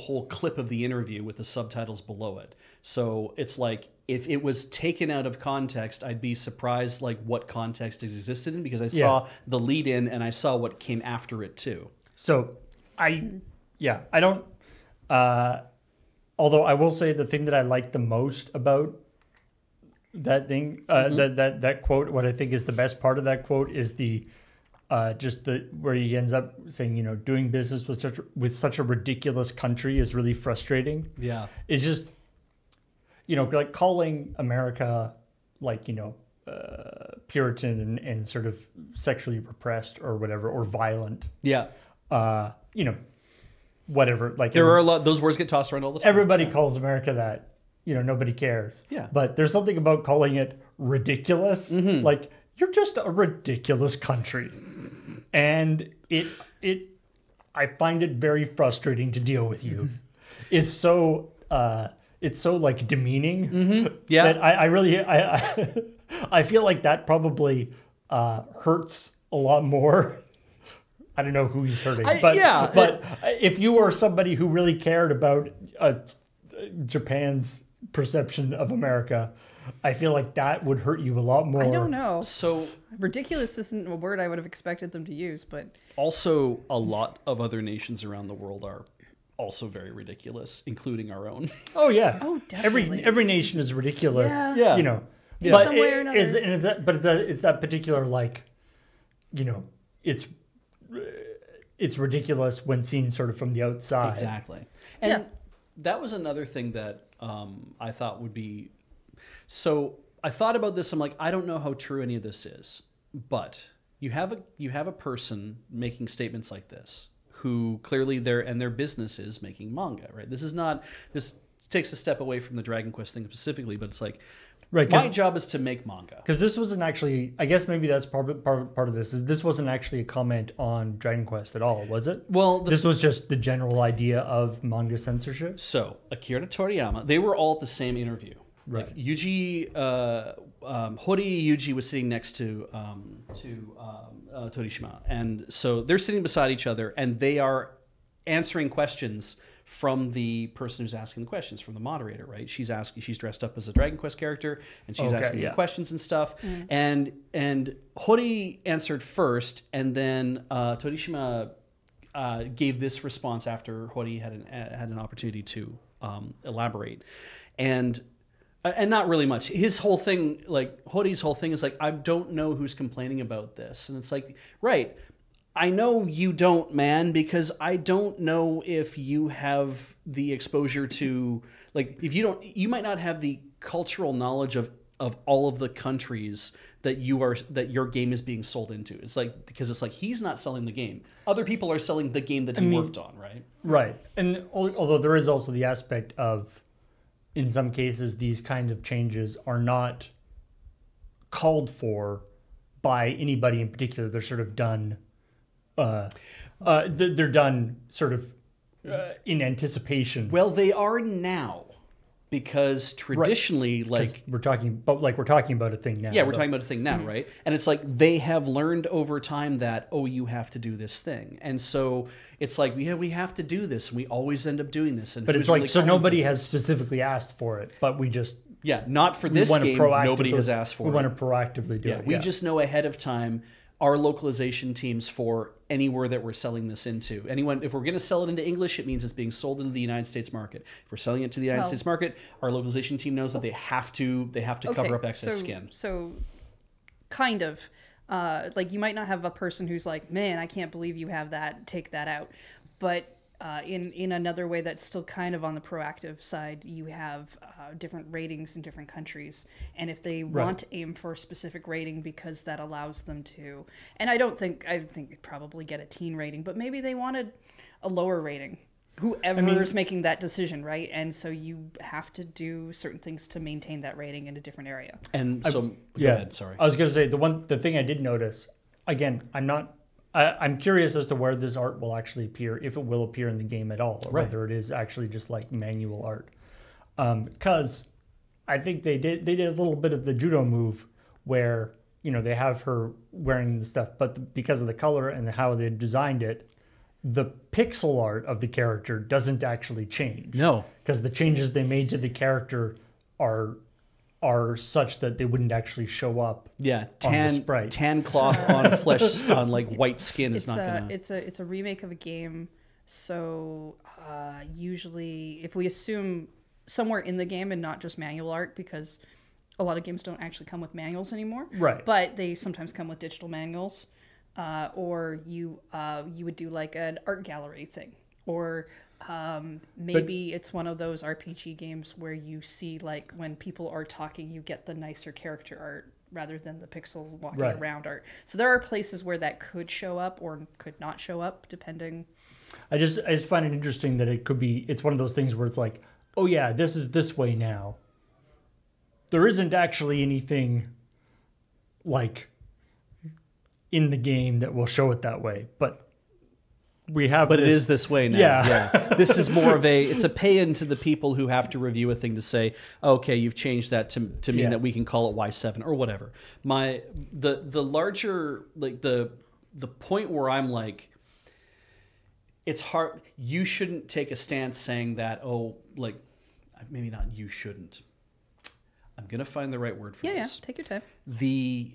whole clip of the interview with the subtitles below it. So it's like, if it was taken out of context, I'd be surprised like what context it existed in, because I saw the lead in and I saw what came after it too. So I don't. Although I will say the thing that I like the most about that thing, that quote, what I think is the best part of that quote is where he ends up saying, doing business with such a ridiculous country is really frustrating. Yeah, it's just, like calling America like Puritan and sort of sexually repressed or whatever, or violent. Yeah. Whatever. Like, there are a lot. Those words get tossed around all the time. Everybody calls America that. Nobody cares. Yeah. But there's something about calling it ridiculous. Like, you're just a ridiculous country, and I find it very frustrating to deal with you. It's so like demeaning. Yeah. That I feel like that probably hurts a lot more. I don't know who he's hurting, but if you were somebody who really cared about Japan's perception of America, I feel like that would hurt you a lot more. I don't know. So ridiculous isn't a word I would have expected them to use, but also a lot of other nations around the world are also very ridiculous, including our own. Oh yeah. Oh, definitely. Every nation is ridiculous. Yeah. In some way or another. It's that particular, like, it's ridiculous when seen sort of from the outside. Exactly. And that was another thing that I thought would be. So I thought about this. I'm like, I don't know how true any of this is, but you have a person making statements like this, who clearly their business is making manga, right? This takes a step away from the Dragon Quest thing specifically, but it's like, right, my job is to make manga. Because this wasn't actually, I guess maybe that's part of this, is this wasn't actually a comment on Dragon Quest at all, was it? Well, this was just the general idea of manga censorship. So Akira Toriyama, they were all at the same interview. Right. Like Yuji, Hori Yuji was sitting next to Torishima, and so they're sitting beside each other, and they are answering questions from the person who's asking the questions, from the moderator, right? She's dressed up as a Dragon Quest character, and she's asking the questions and stuff. And Hori answered first, and then Torishima gave this response after Hori had an opportunity to elaborate, and not really much. His whole thing, like Hori's whole thing, is like, I don't know who's complaining about this, and it's like, right. I know you don't, man, because I don't know if you have the exposure to, like, if you don't, you might not have the cultural knowledge of all of the countries that your game is being sold into. It's like, because it's like, he's not selling the game. Other people are selling the game that he worked on, right? Right. And although there is also the aspect of, in some cases, these kinds of changes are not called for by anybody in particular. They're sort of done. They're done sort of in anticipation. Well, they are now, because traditionally, like we're talking about a thing now. Yeah, we're talking about a thing now, right? And it's like they have learned over time that, oh, you have to do this thing, and so it's like, yeah, we have to do this, and we always end up doing this. And but it's like, really, so nobody has specifically asked for it, but we just not for this game. Nobody has asked for it. We want to proactively do it. We just know ahead of time our localization teams for anywhere that we're selling this into. If we're going to sell it into English, it means it's being sold into the United States market. If we're selling it to the United States market, our localization team knows that they have to cover up excess skin. So kind of like, you might not have a person who's like, man, I can't believe you have that, take that out. But in another way that's still kind of on the proactive side, you have different ratings in different countries. And if they want to aim for a specific rating because that allows them to, and I think they'd probably get a teen rating, but maybe they wanted a lower rating. Whoever is making that decision, right? And so you have to do certain things to maintain that rating in a different area. And so, go ahead, sorry. I was going to say, the thing I did notice, again, I'm curious as to where this art will actually appear, if it will appear in the game at all, or whether it is actually just like manual art. Because I think they did a little bit of the judo move where, they have her wearing the stuff, but because of the color and how they designed it, the pixel art of the character doesn't actually change. No. Because the changes they made to the character are such that they wouldn't actually show up. Yeah, on the sprite. tan cloth on flesh on like white skin is not gonna. It's a remake of a game, so usually if we assume somewhere in the game and not just manual art, because a lot of games don't actually come with manuals anymore. Right. But they sometimes come with digital manuals, or you would do like an art gallery thing, or maybe it's one of those RPG games where you see like when people are talking, you get the nicer character art rather than the pixel walking around art. So there are places where that could show up or could not show up depending. I just find it interesting that it's one of those things where it's like, oh yeah, this is this way now. There isn't actually anything like in the game that will show it that way, but we have. But it is this way now. Yeah. This is more of it's a pay in to the people who have to review a thing to say, okay, you've changed that to mean that we can call it Y7 or whatever. The larger, like the point where I'm like, it's hard. You shouldn't take a stance saying that, maybe not you shouldn't. I'm going to find the right word for this. Yeah, take your time. The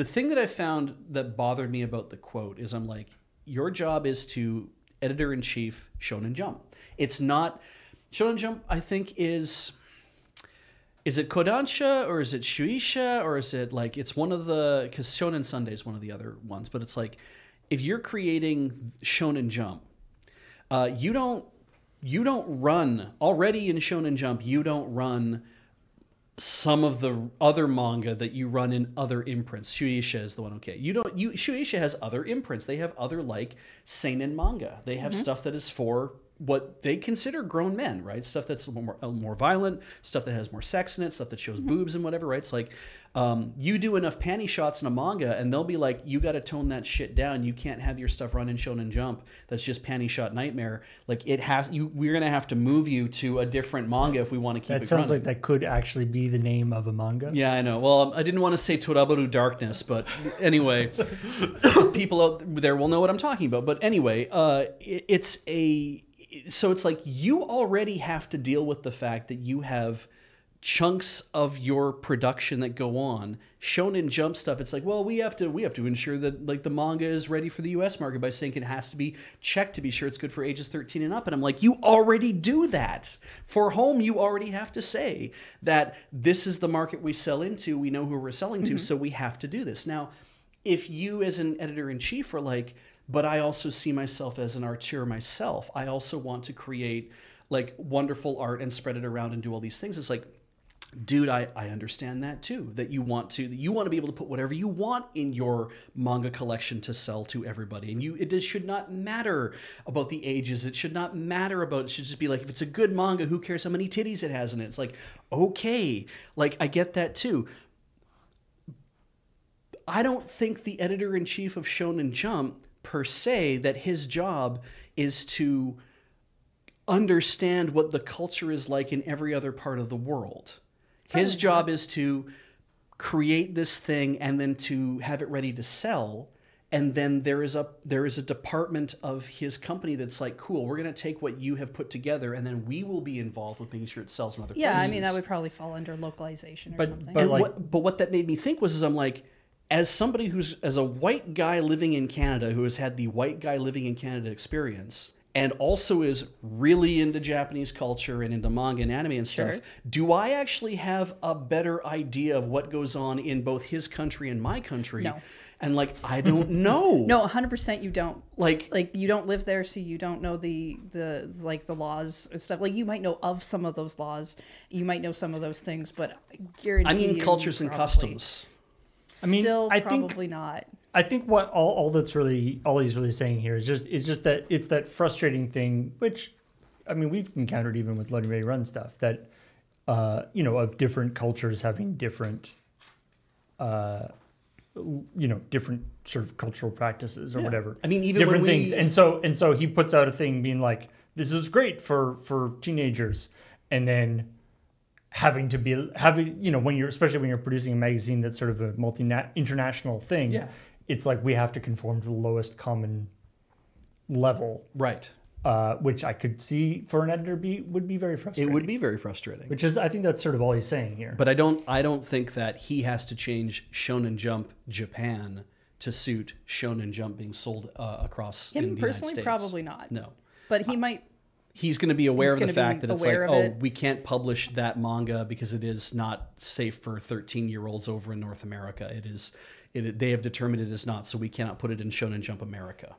thing that I found that bothered me about the quote is I'm like, your job is to editor-in-chief Shonen Jump. It's not... Shonen Jump, I think, is it Kodansha or is it Shueisha or is it like... It's one of the... Because Shonen Sunday is one of the other ones. But it's like, if you're creating Shonen Jump, you don't run... Already in Shonen Jump, you don't run some of the other manga that you run in other imprints. Shueisha is the one. Okay, Shueisha has other imprints. They have other like seinen manga. They have stuff that is for what they consider grown men, right? Stuff that's more violent, stuff that has more sex in it, stuff that shows boobs and whatever, right? It's like you do enough panty shots in a manga and they'll be like, you got to tone that shit down. You can't have your stuff run in Shonen Jump that's just panty shot nightmare. Like we're going to have to move you to a different manga if we want to keep it That sounds running. like that could actually be the name of a manga. Yeah, I know. Well, I didn't want to say Torabaru Darkness, but anyway, people out there will know what I'm talking about. But anyway, so it's like you already have to deal with the fact that you have chunks of your production that go on. Shonen Jump stuff, it's like, well, we have to ensure that like the manga is ready for the US market by saying it has to be checked to be sure it's good for ages 13 and up. And I'm like, you already do that. For home, you already have to say that this is the market we sell into. We know who we're selling to, so we have to do this. Now, if you as an editor-in-chief are like, but I also see myself as an auteur myself. I also want to create like wonderful art and spread it around and do all these things. It's like, dude, I understand that too. That you want to be able to put whatever you want in your manga collection to sell to everybody. And it should not matter about the ages. It should not matter about, it should just be like, if it's a good manga, who cares how many titties it has in it? It's like, okay, like I get that too. I don't think the editor-in-chief of Shonen Jump per se, that his job is to understand what the culture is like in every other part of the world. His job is to create this thing and then to have it ready to sell. And then there is a department of his company that's like, cool, we're going to take what you have put together and then we will be involved with making sure it sells in other places. Yeah, I mean, that would probably fall under localization or something. But what that made me think was I'm like, as somebody as a white guy living in Canada who has had the white guy living in Canada experience, and also is really into Japanese culture and into manga and anime and stuff, do I actually have a better idea of what goes on in both his country and my country? No. And like, I don't know. No, 100% you don't. Like you don't live there, so you don't know the laws and stuff. Like, you might know of some of those laws, you might know some of those things, but I guarantee I mean, cultures and customs. I mean, still I probably think, not. I think what all he's really saying here is just that it's that frustrating thing, which, I mean, we've encountered even with Loading Ready Run stuff, that of different cultures having different different sort of cultural practices or whatever. I mean, even different when things. And so he puts out a thing being like, this is great for teenagers, and then having when you're, especially when you're producing a magazine that's sort of a international thing, it's like we have to conform to the lowest common level, right? Which I could see for an editor would be very frustrating. It would be very frustrating. Which is, I think that's sort of all he's saying here. But I don't think that he has to change Shonen Jump Japan to suit Shonen Jump being sold across in the United personally, States. Probably not. No, but he might. He's going to be aware of the fact that it's like, we we can't publish that manga because it is not safe for 13-year-olds over in North America. They have determined it is not, so we cannot put it in Shonen Jump America.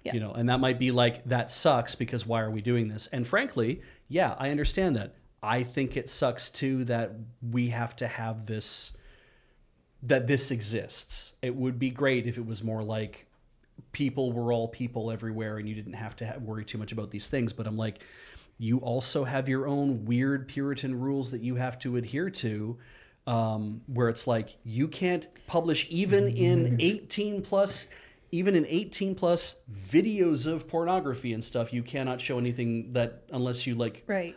Yeah. And that might be like, that sucks because why are we doing this? And frankly, yeah, I understand that. I think it sucks too that we have to have this, that this exists. It would be great if it was more like people were all people everywhere and you didn't have to worry too much about these things. But I'm like, you also have your own weird Puritan rules that you have to adhere to, where it's like, you can't publish even in 18 plus videos of pornography and stuff. You cannot show anything that unless you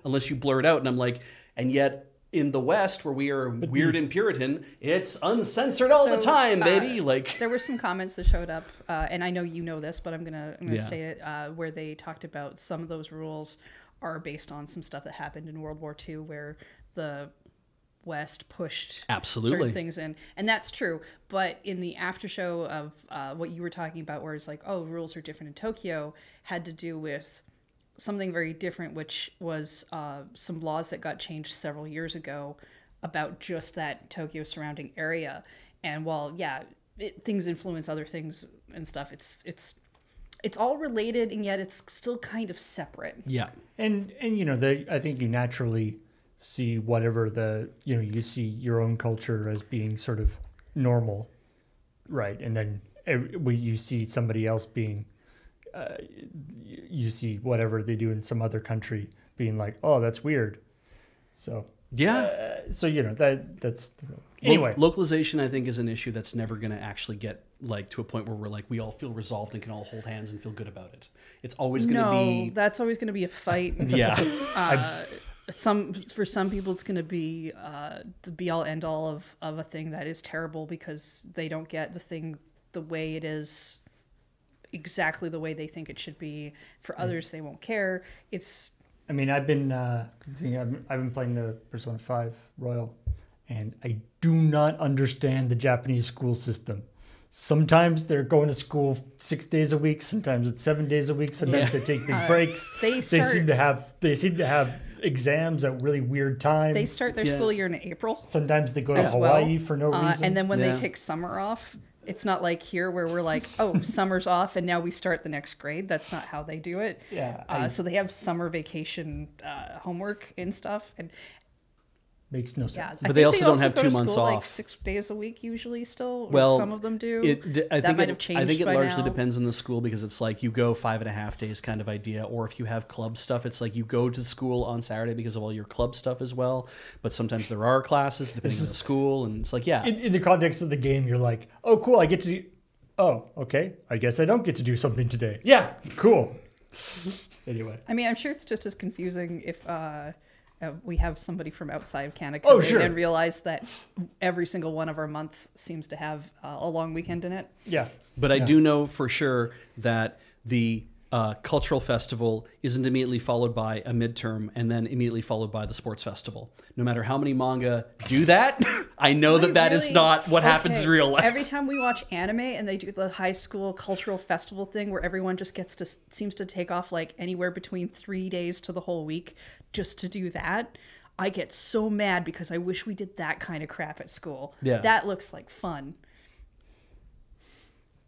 unless you blur it out. And I'm like, and yet in the West, where we are weird and Puritan, it's uncensored all the time, baby. Like, there were some comments that showed up, and I know you know this, but I'm gonna say it, where they talked about some of those rules are based on some stuff that happened in World War II, where the West pushed certain things in, and that's true. But in the after show of what you were talking about, where it's like, oh, rules are different in Tokyo, had to do with something very different, which was some laws that got changed several years ago about just that Tokyo surrounding area. And while things influence other things and stuff, it's all related, and yet it's still kind of separate. Yeah, and I think you naturally see whatever you see your own culture as being sort of normal, right? And then when you see somebody else being, you see whatever they do in some other country being like, oh, that's weird. So that's anyway. Localization, I think, is an issue that's never going to actually get like to a point where we're like, we all feel resolved and can all hold hands and feel good about it. It's always going to be. That's always going to be a fight. Yeah. For some people, it's going to be the be all end all of a thing that is terrible because they don't get the thing the way it is, exactly the way they think it should be. For others, they won't care. I mean, I've been playing the Persona 5 Royal, and I do not understand the Japanese school system. Sometimes they're going to school 6 days a week. Sometimes it's 7 days a week. Sometimes they take big breaks. They seem to have exams at really weird times. They start their school year in April. Sometimes they go to Hawaii for no reason. And then when they take summer off, it's not like here where we're like, oh, summer's off and now we start the next grade. That's not how they do it. Yeah. So they have summer vacation homework and stuff. And makes no sense. But they also don't have 2 months off. Like 6 days a week usually still. Well, some of them do. I think might have changed. I think it by largely now. depends on the school because it's like you go 5.5 days kind of idea, or if you have club stuff, it's like you go to school on Saturday because of all your club stuff as well. But sometimes there are classes depending on the school, and it's like In the context of the game, you're like, oh, cool, I get to do. Oh, okay. I guess I don't get to do something today. Yeah, cool. Anyway, I mean, I'm sure it's just as confusing if we have somebody from outside of Canada come in and realize that every single one of our months seems to have a long weekend in it. Yeah. But I do know for sure that the cultural festival isn't immediately followed by a midterm and then immediately followed by the sports festival. No matter how many manga do that, I know that is not what happens in real life. Every time we watch anime and they do the high school cultural festival thing where everyone just seems to take off like anywhere between 3 days to the whole week just to do that, I get so mad because I wish we did that kind of crap at school. Yeah. That looks like fun.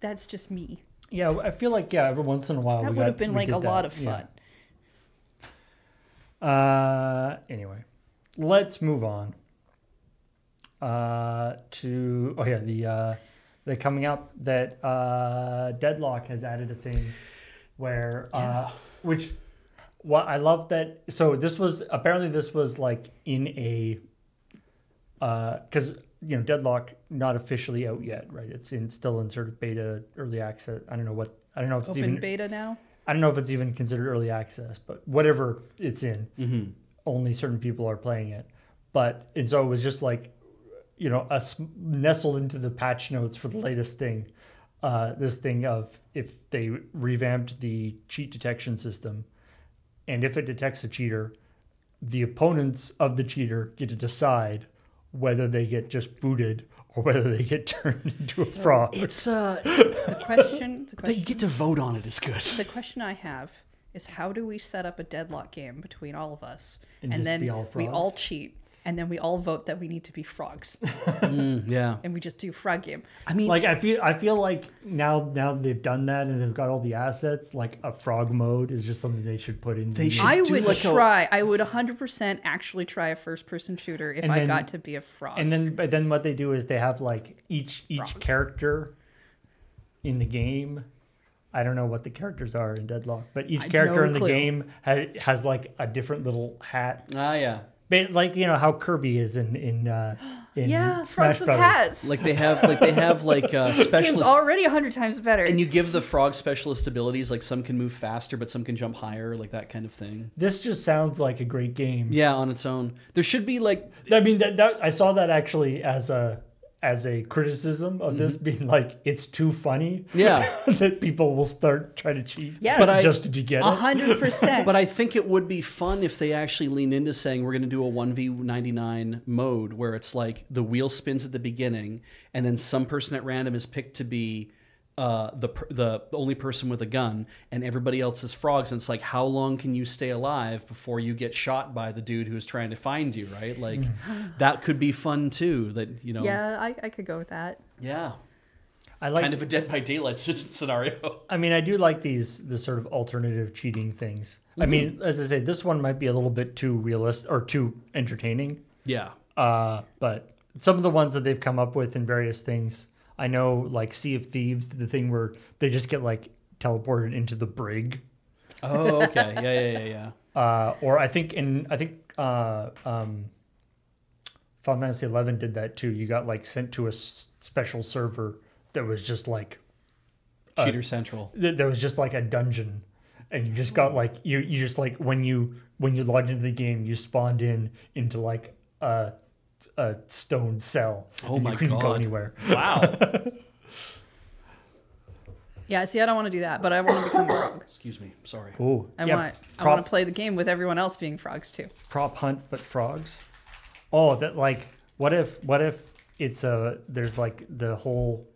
That's just me. Yeah, I feel like every once in a while That would have been like a lot of fun. Anyway, let's move on to the coming up that Deadlock has added a thing where which I love that. So this was like in a because Deadlock not officially out yet, right? It's still in sort of beta, early access. I don't know if it's Open even beta now. I don't know if it's even considered early access, but whatever it's in, only certain people are playing it. And so it was just like, nestled into the patch notes for the latest thing. This thing of if they revamped the cheat detection system, and if it detects a cheater, the opponents of the cheater get to decide whether they get just booted or whether they get turned into a frog. It's The question that you get to vote on it is good. The question I have is how do we set up a Deadlock game between all of us And and just then be all we frogs? all cheat and then we all vote that we need to be frogs Yeah. and we just do frog game. I mean, Like I feel like now they've done that and they've got all the assets. Like a frog mode is just something they should put in. They should I do would like try. I would 100% actually try a first-person shooter if And I then- got to be a frog. But then what they do is they have like each Frogs. character in the game. I don't know what the characters are in Deadlock, but each I character no in the clue. game has like a different little hat. yeah. Like how Kirby is in yeah, Smash frogs with Brothers. hats. Like they have This game's specialist, already 100 times better. and you give the frog specialist abilities. Like some can move faster, but some can jump higher, like that kind of thing. This just sounds like a great game. Yeah, on its own. There should be like I mean that I saw that actually as a criticism of this being like it's too funny. Yeah. That people will start trying to cheat. Yes. But just to get it. 100%. But I think it would be fun if they actually lean into saying we're going to do a 1v99 mode where it's like the wheel spins at the beginning and then some person at random is picked to be the only person with a gun and everybody else is frogs. And it's like, how long can you stay alive before you get shot by the dude who's trying to find you, right? Like that could be fun too. That, yeah, I could go with that. Yeah. I like Kind of a Dead by Daylight scenario. I mean, I do like this sort of alternative cheating things. I mean, as I say, this one might be a little bit too realistic or too entertaining. Yeah. But some of the ones that they've come up with in various things, I know, like Sea of Thieves, the thing where they just get like teleported into the brig. Oh, okay. Yeah. Or I think Final Fantasy 11 did that too. You got like sent to a special server that was just like Cheater Central. there was just like a dungeon, and you just got like you just like when you logged into the game, you spawned into like a stone cell. Oh and my you couldn't go God. anywhere. Wow. Yeah, see, I don't want to do that, but I want to become a frog. Excuse me. Sorry. Oh, I want to play the game with everyone else being frogs too. prop hunt but frogs. Oh, that like what if it's there's like the whole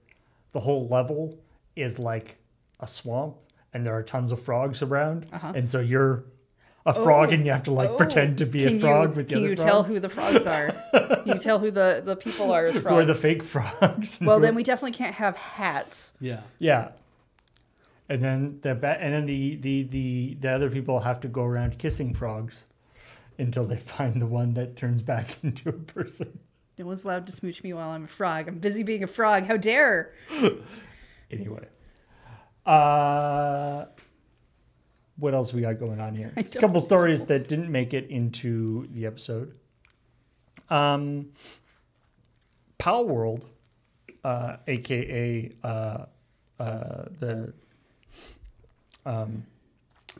level is like a swamp and there are tons of frogs around, and so you're a frog and you have to like pretend to be a frog with the Can other you frogs. tell who the frogs are? Can you tell who the people are as Who are frogs? the fake frogs? Well, then we definitely can't have hats. Yeah. yeah. And then the other people have to go around kissing frogs until they find the one that turns back into a person. No one's allowed to smooch me while I'm a frog. I'm busy being a frog. How dare? Anyway. What else we got going on here? A couple stories that didn't make it into the episode. Pal World, aka the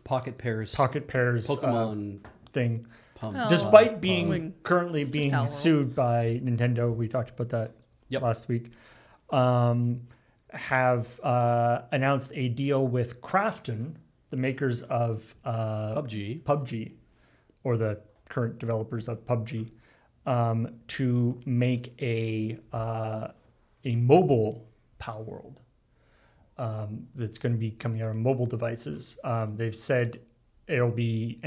Pocket Pairs. Pokemon thing. Pump. Oh. Despite being It's currently just being Pal World. sued by Nintendo, we talked about that last week, have announced a deal with Krafton, the makers of PUBG, or the current developers of PUBG, to make a mobile Pal World that's going to be coming out on mobile devices. They've said it'll be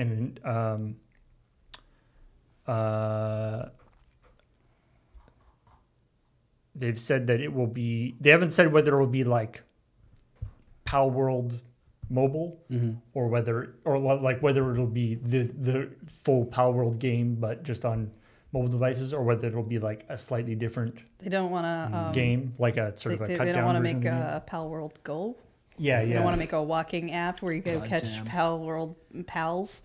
they've said that it will be. They haven't said whether it will be like Pal World mobile or whether it'll be the full Pal World game but just on mobile devices, or whether it'll be like a slightly different They don't want to game, like a sort of a cut down. They don't want to version make of the game. a Pal World Go. Yeah. They don't want to make a walking app where you go God catch damn. Pal World pals.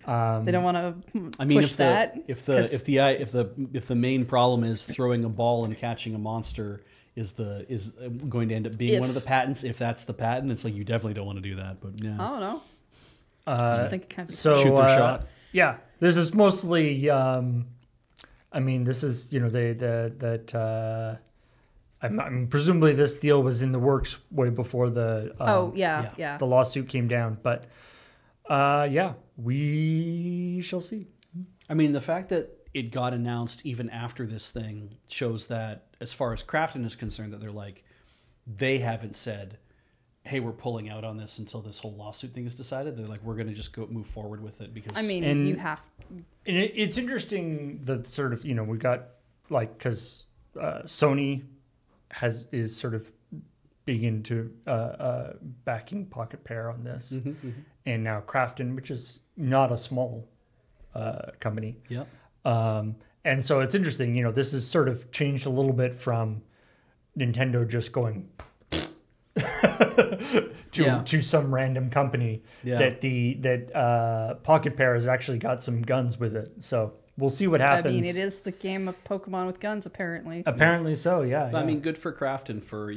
They don't want to I mean, push that. if the main problem is throwing a ball and catching a monster is going to end up being one of the patents, if that's the patent, it's like you definitely don't want to do that. But yeah, I don't know. Just think it kind of So shoot their shot. Yeah, this is mostly. I mean, this is I mean, presumably this deal was in the works way before the the lawsuit came down, but yeah, we shall see. I mean, the fact that it got announced even after this thing shows that, as far as Krafton is concerned, that they're like, they haven't said, hey, we're pulling out on this until this whole lawsuit thing is decided. They're like, we're going to just move forward with it because... I mean, you have... And it's interesting that sort of, we got, like, because Sony is sort of big into backing Pocket Pair on this. And now Krafton, which is not a small company. Yep. And so it's interesting, this has sort of changed a little bit from Nintendo just going to some random company that Pocket Pair has actually got some guns with it. So we'll see what happens. I mean, it is the game of Pokemon with guns, apparently. Apparently so, yeah. I mean, good for Krafton for,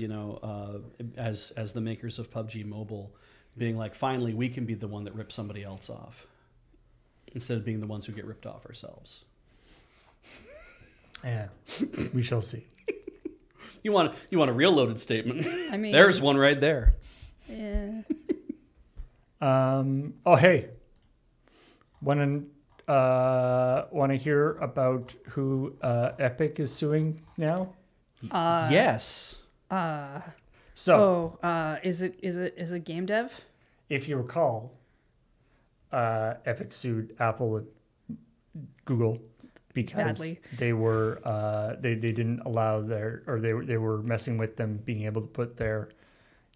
as the makers of PUBG Mobile, being like, finally, we can be the one that rips somebody else off instead of being the ones who get ripped off ourselves. Yeah, we shall see. You want a real loaded statement? I mean, there's one right there. Yeah. Oh, hey. Want to hear about who Epic is suing now? Yes. So, is it game dev? if you recall, Epic sued Apple and Google because Badly. they were they didn't allow they were messing with them being able to put their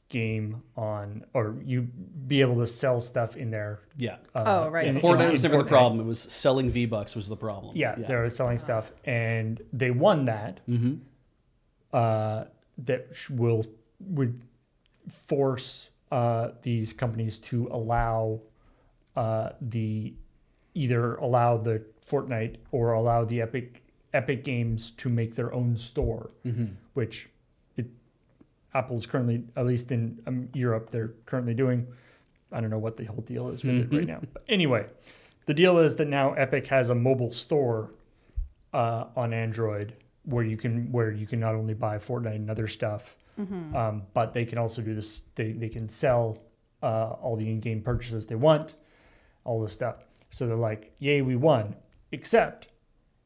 game on, or you be able to sell stuff in there. Yeah. Right. Fortnite was never the Fortnite. problem. It was selling V-Bucks was the problem. Yeah, they were selling stuff, and they won that. Would force these companies to allow either allow the Fortnite or allow the Epic Games to make their own store, which Apple's currently, at least in Europe, they're currently doing. I don't know what the whole deal is with it right now. But anyway, the deal is that now Epic has a mobile store on Android where you can not only buy Fortnite and other stuff, but they can also do this. They can sell all the in-game purchases they want, all this stuff. So they're like, "Yay, we won!" Except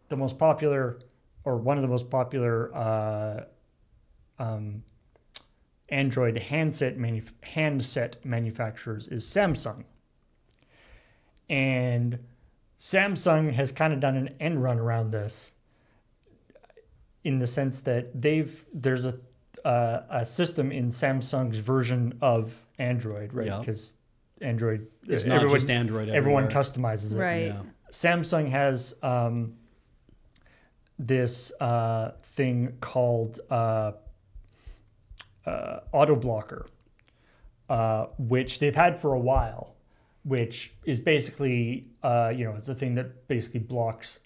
the most popular, or one of the most popular Android handset manufacturers is Samsung. And Samsung has kind of done an end run around this in the sense that there's a system in Samsung's version of Android, right? Because Android is not just Android. Everyone everywhere. customizes it. Right. Yeah. Samsung has this thing called Auto Blocker, which they've had for a while, which is basically, it's a thing that basically blocks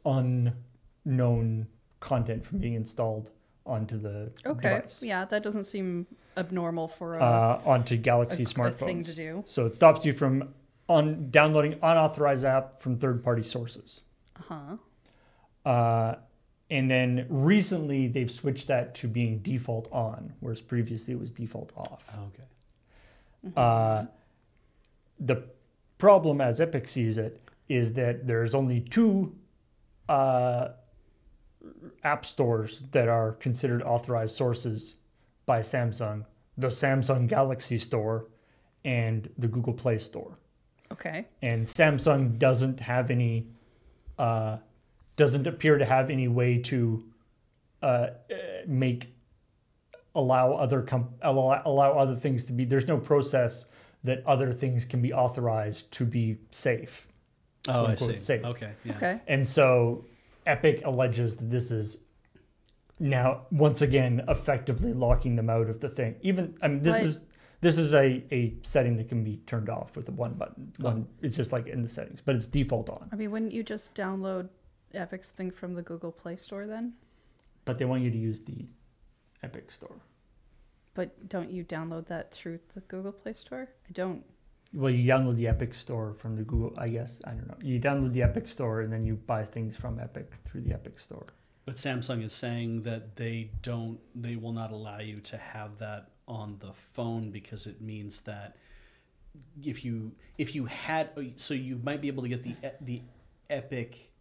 unknown content from being installed onto the device. Yeah, that doesn't seem abnormal for onto Galaxy a smartphones. thing to do. So it stops you from downloading unauthorized app from third-party sources. And then recently they've switched that to being default on, whereas previously it was default off. Oh, okay. The problem, as Epic sees it, is that there's only two app stores that are considered authorized sources by Samsung: the Samsung Galaxy Store and the Google Play Store. Okay. And Samsung doesn't have any, doesn't appear to have any way to allow other things to be. There's no process that other things can be authorized to be safe. Oh, I unquote, see. safe. Okay. Yeah. Okay. And so Epic alleges that this is now once again effectively locking them out of the thing. Even this is a setting that can be turned off with a one button. It's just like in the settings, but it's default on. I mean, wouldn't you just download Epic's thing from the Google Play Store then? But they want you to use the Epic Store. But don't you download that through the Google Play Store? I don't. Well, you download the Epic Store from the Google, I guess. I don't know. You download the Epic Store and then you buy things from Epic through the Epic Store. But Samsung is saying that they will not allow you to have that on the phone because it means that if you had, so you might be able to get the Epic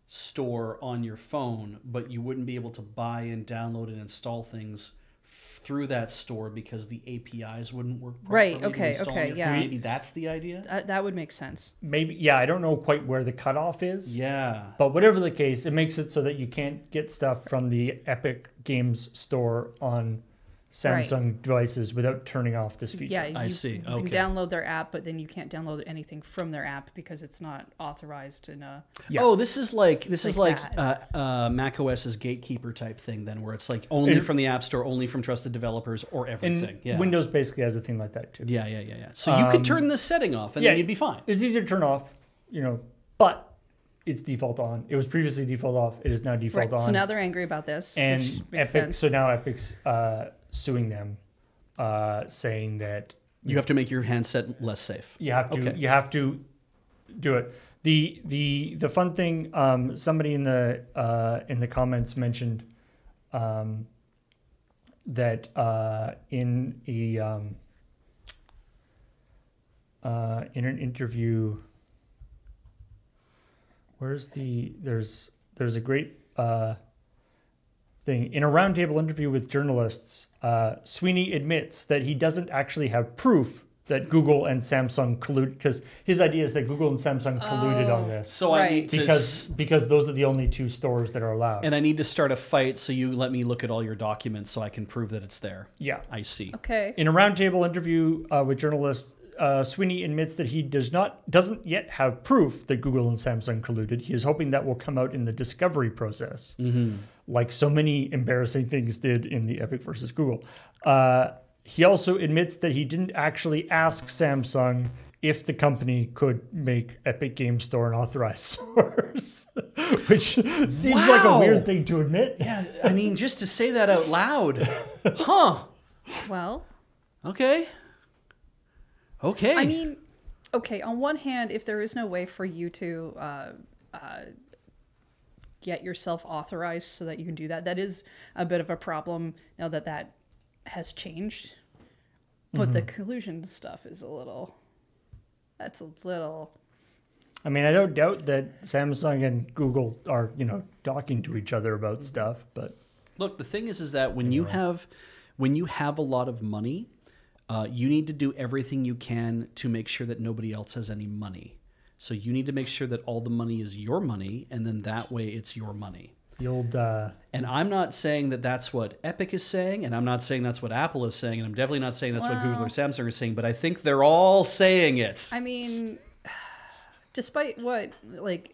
Store on your phone, but you wouldn't be able to buy and download and install things through that store because the APIs wouldn't work properly. Right. Okay. Okay. Yeah. Maybe that's the idea. That would make sense. Maybe, yeah, I don't know quite where the cutoff is. Yeah. But whatever the case, it makes it so that you can't get stuff from the Epic Games Store on Samsung devices without turning off this feature. Yeah, I see. You can download their app, but then you can't download anything from their app because it's not authorized in a. Yeah. Oh, this is like that. Mac OS's gatekeeper type thing then, where it's like only from the App Store, only from trusted developers, or everything. And Windows basically has a thing like that too. Yeah. So you could turn this setting off, and then you'd be fine. It's easier to turn off, but it's default on. It was previously default off. It is now default on. So now they're angry about this, and which makes Epic. sense. So now Epic's suing them, saying that You have to make your handset less safe. you have to do it. The fun thing, somebody in the comments mentioned that in an interview, there's a great thing in a roundtable interview with journalists. Sweeney admits that he doesn't actually have proof that Google and Samsung collude, because his idea is that Google and Samsung colluded on this. So I need to because those are the only two stores that are allowed. and I need to start a fight. So you let me look at all your documents so I can prove that it's there. Yeah. I see. Okay. In a roundtable interview with journalists, Sweeney admits that he doesn't yet have proof that Google and Samsung colluded. He is hoping that will come out in the discovery process, like so many embarrassing things did in the Epic versus Google. He also admits that he didn't actually ask Samsung if the company could make Epic Game Store an authorized source, which seems like a weird thing to admit. Yeah, I mean, just to say that out loud. Huh. Well. Okay. I mean, okay, on one hand, if there is no way for you to get yourself authorized so that you can do that, that is a bit of a problem now that has changed. But the collusion stuff is that's a little... Mm-hmm. I mean, I don't doubt that Samsung and Google are, talking to each other about stuff, but... Look, the thing is that when you have a lot of money, you need to do everything you can to make sure that nobody else has any money. So you need to make sure that all the money is your money, and then that way it's your money. The old... And I'm not saying that that's what Epic is saying, and I'm not saying that's what Apple is saying, and I'm definitely not saying that's what Google or Samsung are saying, but I think they're all saying it. I mean, despite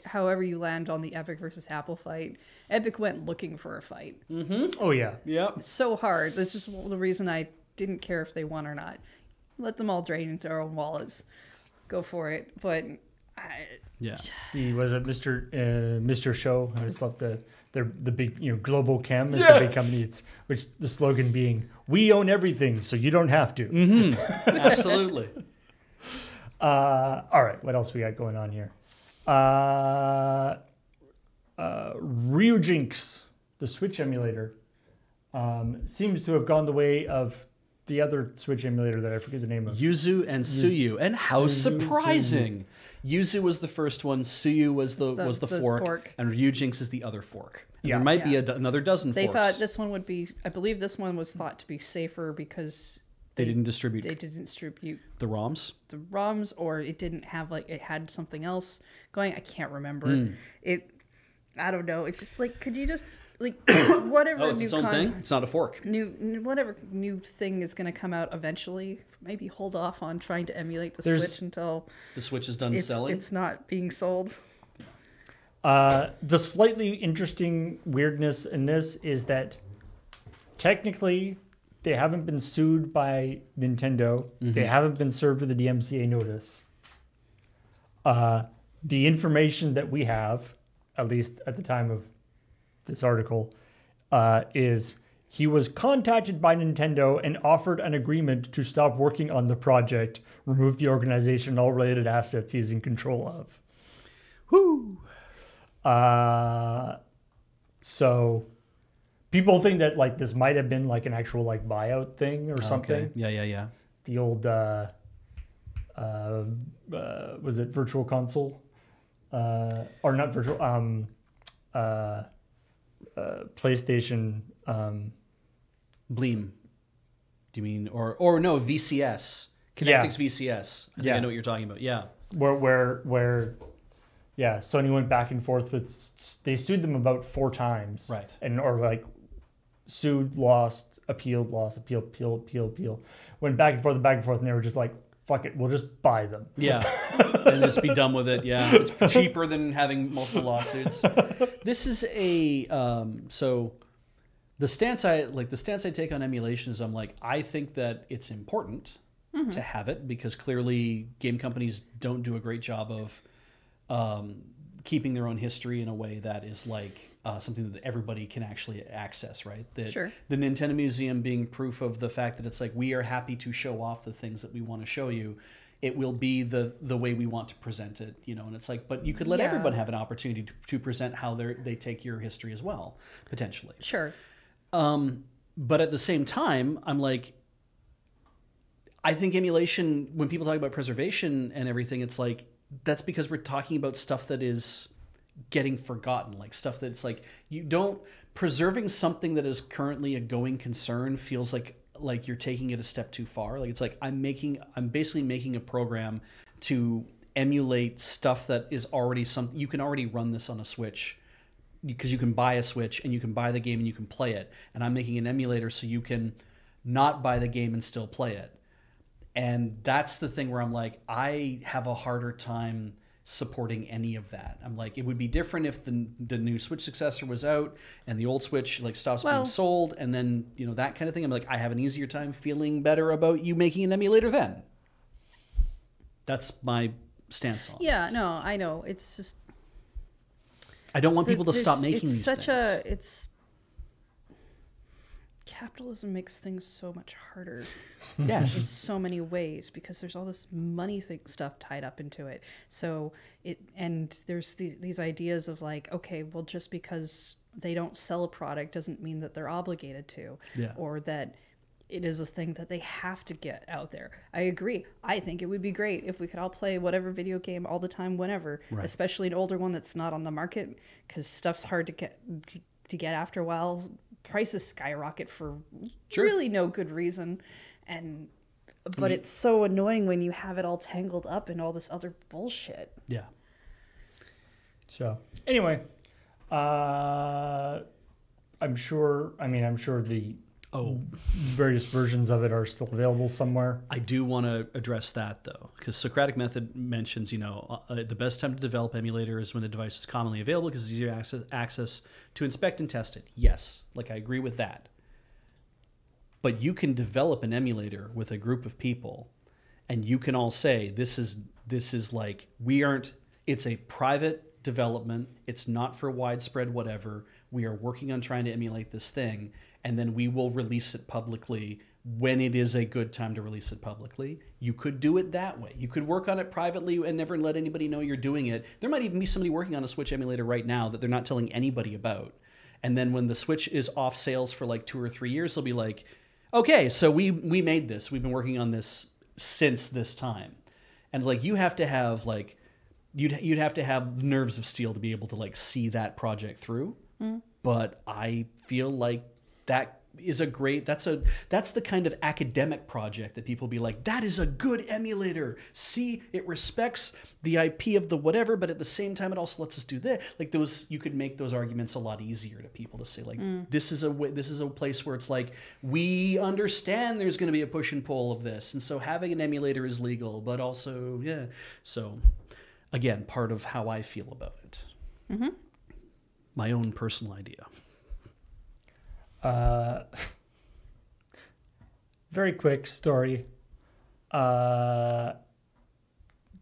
however you land on the Epic versus Apple fight, Epic went looking for a fight. Mm-hmm. Oh, yeah. Yep. So hard. That's just the reason I didn't care if they won or not. Let them all drain into their own wallets. Go for it. But Was it Mr. Show? I just love the big Global Chem is the big company. Which the slogan being, "We own everything, so you don't have to." Mm-hmm. Absolutely. All right, what else we got going on here? Ryujinx, the Switch emulator, seems to have gone the way of the other Switch emulator that I forget the name of. Yuzu and Suyu. And how surprising! Yuzu was the first one, Suyu was the fork, and Ryujinx is the other fork. And there might be another dozen They forks. thought this one would be, I believe this one was thought to be safer because they didn't distribute the ROMs, or it didn't have it had something else going. I can't remember. I don't know. It's just like, could you just whatever it's its own thing? It's not a fork. Whatever new thing is going to come out eventually, maybe hold off on trying to emulate the Switch until the Switch is done selling. It's not being sold. The slightly interesting weirdness in this is that technically they haven't been sued by Nintendo. They haven't been served with a DMCA notice. The information that we have, at least at the time of this article, is he was contacted by Nintendo and offered an agreement to stop working on the project, remove the organization and all related assets he's in control of. Whoo! So people think that this might have been an actual buyout thing or something. Okay. Yeah. The old was it Virtual Console? Or not virtual PlayStation Bleem. Do you mean or no, VCS. Kinectix VCS. I think I know what you're talking about. Yeah. Where Sony went back and forth they sued them about 4 times. Right. Sued, lost, appealed, lost, appeal. Went back and forth, and they were just like, fuck it, we'll just buy them. Yeah. And just be done with it. Yeah. It's cheaper than having multiple lawsuits. This is so the stance I take on emulation is I think that it's important to have it because clearly game companies don't do a great job of keeping their own history in a way that is something that everybody can actually access, right? The Nintendo Museum being proof of the fact that it's we are happy to show off the things that we want to show you. It will be the way we want to present it, and it's but you could let everyone have an opportunity to present how they take your history as well, potentially. Sure. But at the same time, I'm I think emulation, when people talk about preservation and everything, it's that's because we're talking about stuff that is getting forgotten, stuff that's you don't preserving something that is currently a going concern feels like you're taking it a step too far. I'm basically making a program to emulate stuff that is already something you can already run this on a Switch because you can buy a Switch and you can buy the game and you can play it. And I'm making an emulator so you can not buy the game and still play it. And that's the thing where I'm I have a harder time supporting any of that. I'm it would be different if the new Switch successor was out and the old Switch stops being sold, and then that kind of thing. I'm I have an easier time feeling better about you making an emulator then. That's my stance on it. Yeah, no, I know. It's just I don't want people to stop making these things. Capitalism makes things so much harder. Yes. In so many ways because there's all this money stuff tied up into it. So there's these ideas of okay, well, just because they don't sell a product doesn't mean that they're obligated to, or that it is a thing that they have to get out there. I agree. I think it would be great if we could all play whatever video game all the time, whenever, especially an older one that's not on the market, because stuff's hard to get after a while. Prices skyrocket for really no good reason, but it's so annoying when you have it all tangled up in all this other bullshit. Yeah. So anyway, I'm sure the various versions of it are still available somewhere. I do want to address that though, because Socratic Method mentions, the best time to develop emulator is when the device is commonly available because it's easier access to inspect and test it. Yes, I agree with that. But you can develop an emulator with a group of people, and you can all say this is it's a private development. It's not for widespread whatever. We are working on trying to emulate this thing. And then we will release it publicly when it is a good time to release it publicly. You could do it that way. You could work on it privately and never let anybody know you're doing it. There might even be somebody working on a Switch emulator right now that they're not telling anybody about. And then when the Switch is off sales for 2 or 3 years, they'll be okay, so we made this. We've been working on this since this time. And like you have to have like you'd have to have nerves of steel to be able to like see that project through. But I feel like that is that's the kind of academic project that people be like, that is a good emulator. See, it respects the IP of the whatever, but at the same time it also lets us do that. Like those, you could make those arguments a lot easier to people to say like, this is a place where it's like, we understand there's going to be a push and pull of this, and so having an emulator is legal, but also so again, part of how I feel about it. My own personal idea. Very quick story. Good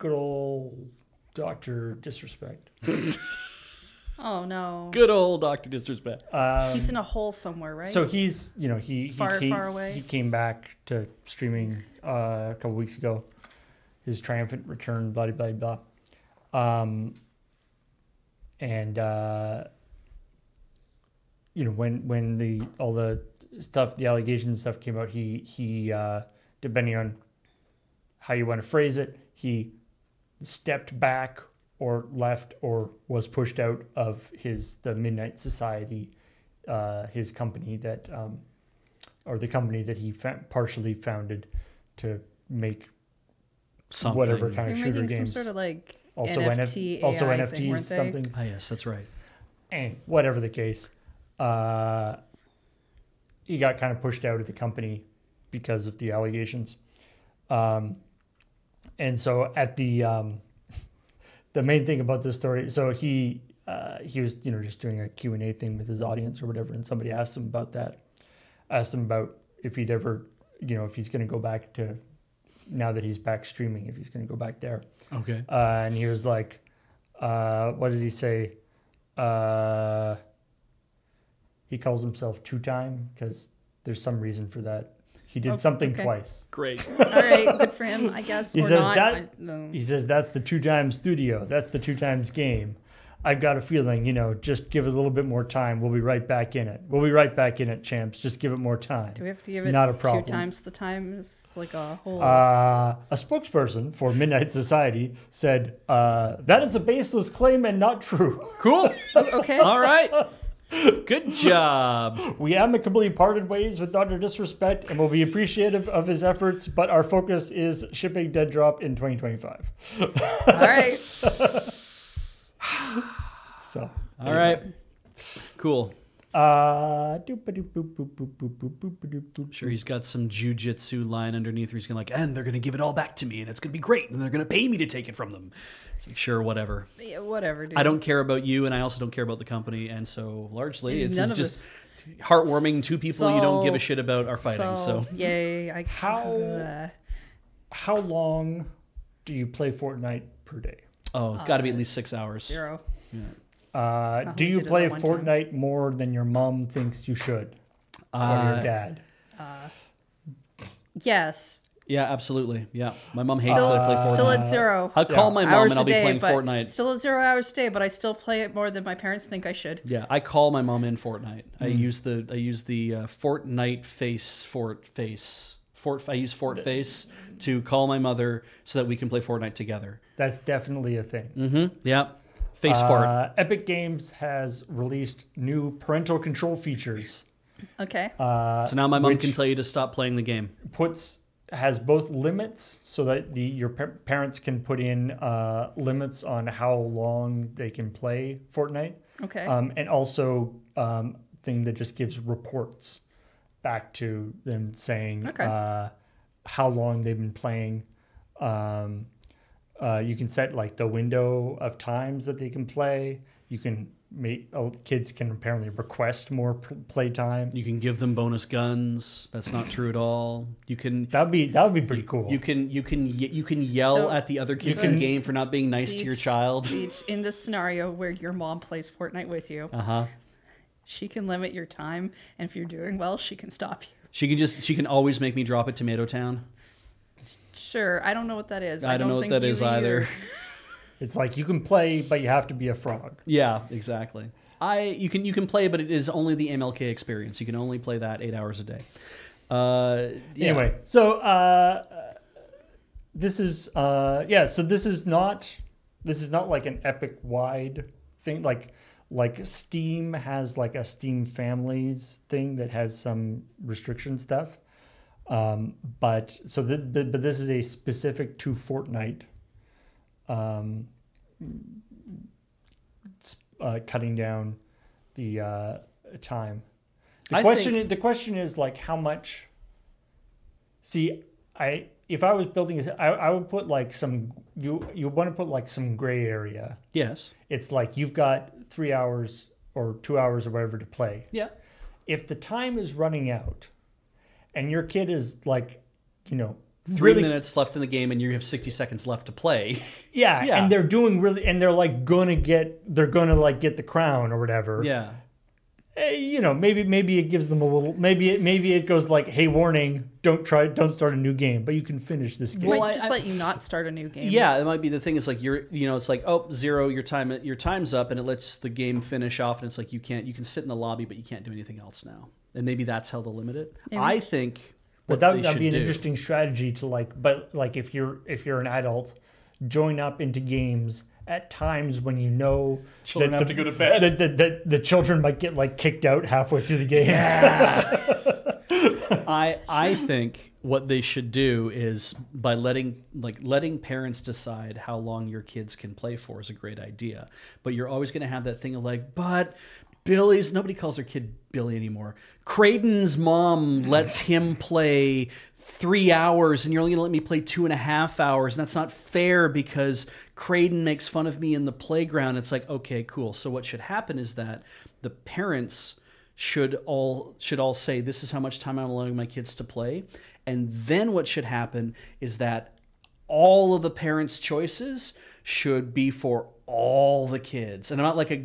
old Dr. Disrespect. Oh no. Good old Dr. Disrespect. He's in a hole somewhere, right? So he's, he far away. He came back to streaming a couple weeks ago. His triumphant return, blah blah blah. When all the stuff, the allegations stuff came out, he depending on how you want to phrase it, he stepped back or left or was pushed out of the Midnight Society, his company that, or the company that he partially founded to make something. Whatever kind of They're shooter making games. Some sort of like Also NFT, AI also NFTs, thing, weren't they? something. Ah, yes, that's right. And whatever the case, he got kind of pushed out of the company because of the allegations. And so at the main thing about this story, so he was just doing a Q&A thing with his audience or whatever, and somebody asked him about that. Asked him about if he'd ever, if he's going to go back to, now that he's back streaming, if he's going to go back there. Okay. And he was like, what does he say? He calls himself two-time because there's some reason for that. He did something twice. Great. All right, good for him, I guess. He or says not. He says that's the 2 times studio. That's the 2 times game. I've got a feeling, just give it a little bit more time. We'll be right back in it. We'll be right back in it, champs. Just give it more time. Do we have to give it Not a problem. 2 times the time? It's like a whole... A spokesperson for Midnight Society said, that is a baseless claim and not true. Cool. Okay. All right. Good job. We amicably parted ways with Dr. Disrespect and will be appreciative of his efforts, but our focus is shipping Dead Drop in 2025. All right. So, all right. Cool. I'm Sure, he's got some jujitsu line underneath where he's going to and they're going to give it all back to me and it's going to be great and they're going to pay me to take it from them. It's like, sure, whatever. Yeah, whatever, dude. I don't care about you and I also don't care about the company. And so largely it's None of just us. heartwarming. 2 people you don't give a shit about are fighting. So yay. How long do you play Fortnite per day? Oh, it's got to be at least 6 hours. 0. Yeah. Do you did it play that one time. Fortnite more than your mom thinks you should? Or your dad? Yes. Yeah, absolutely. Yeah. My mom hates that I play Fortnite. Still at 0. I'll call my mom hours and I'll a be day, playing but Fortnite. Still at 0 hours a day, but I still play it more than my parents think I should. Yeah, I call my mom in Fortnite. I use the Fortnite I use Fort Face to call my mother so that we can play Fortnite together. That's definitely a thing. Mm-hmm. Yeah. Face fart. Epic Games has released new parental control features. Okay. So now my mom can tell you to stop playing the game. Has both limits so that your parents can put in limits on how long they can play Fortnite. Okay. And also thing that just gives reports back to them saying how long they've been playing. You can set like the window of times that they can play. You can kids can apparently request more play time. You can give them bonus guns. That's not true at all. You can. That would be pretty cool. You can yell at the other kids in the game for not being nice to your child. In this scenario where your mom plays Fortnite with you, she can limit your time, and if you're doing well, she can stop you. She can always make me drop at Tomato Town. Sure, I don't know what that is. I don't know what that is either. It's like you can play, but you have to be a frog. Yeah, exactly. You can play, but it is only the MLK experience. You can only play that 8 hours a day. Anyway, so this is so this is not like an Epic wide thing. Like Steam has like a Steam Families thing that has some restriction stuff. But this is a specific to Fortnite. Cutting down the time. The question is like how much. See, if I was building I would put like some you want to put like some gray area. Yes. It's like you've got 3 hours or 2 hours or whatever to play. Yeah. If the time is running out, and your kid is like, 3 minutes left in the game, and you have 60 seconds left to play. Yeah, and they're doing really, and they're like gonna get the crown or whatever. Yeah. Maybe it gives them a little. Maybe it goes like, hey, warning, don't start a new game, but you can finish this game. Well, just let you not start a new game. Yeah, it might be the thing. It's like it's like, oh, 0, your time's up, and it lets the game finish off, and it's like you can sit in the lobby, but you can't do anything else now. And maybe that's how they'll limit it. Maybe. I think. Well, that'd be an interesting strategy to like if you're an adult, join up into games at times when children have to go to bed. That the children might get like kicked out halfway through the game. Yeah. I think what they should do is by letting parents decide how long your kids can play for is a great idea. But you're always going to have that thing of like, but Billy's, nobody calls their kid Billy anymore. Creighton's mom lets him play 3 hours and you're only going to let me play 2.5 hours. And that's not fair because Creighton makes fun of me in the playground. It's like, okay, cool. So what should happen is that the parents should all say, this is how much time I'm allowing my kids to play. And then what should happen is that all of the parents' choices should be for all the kids. And not like a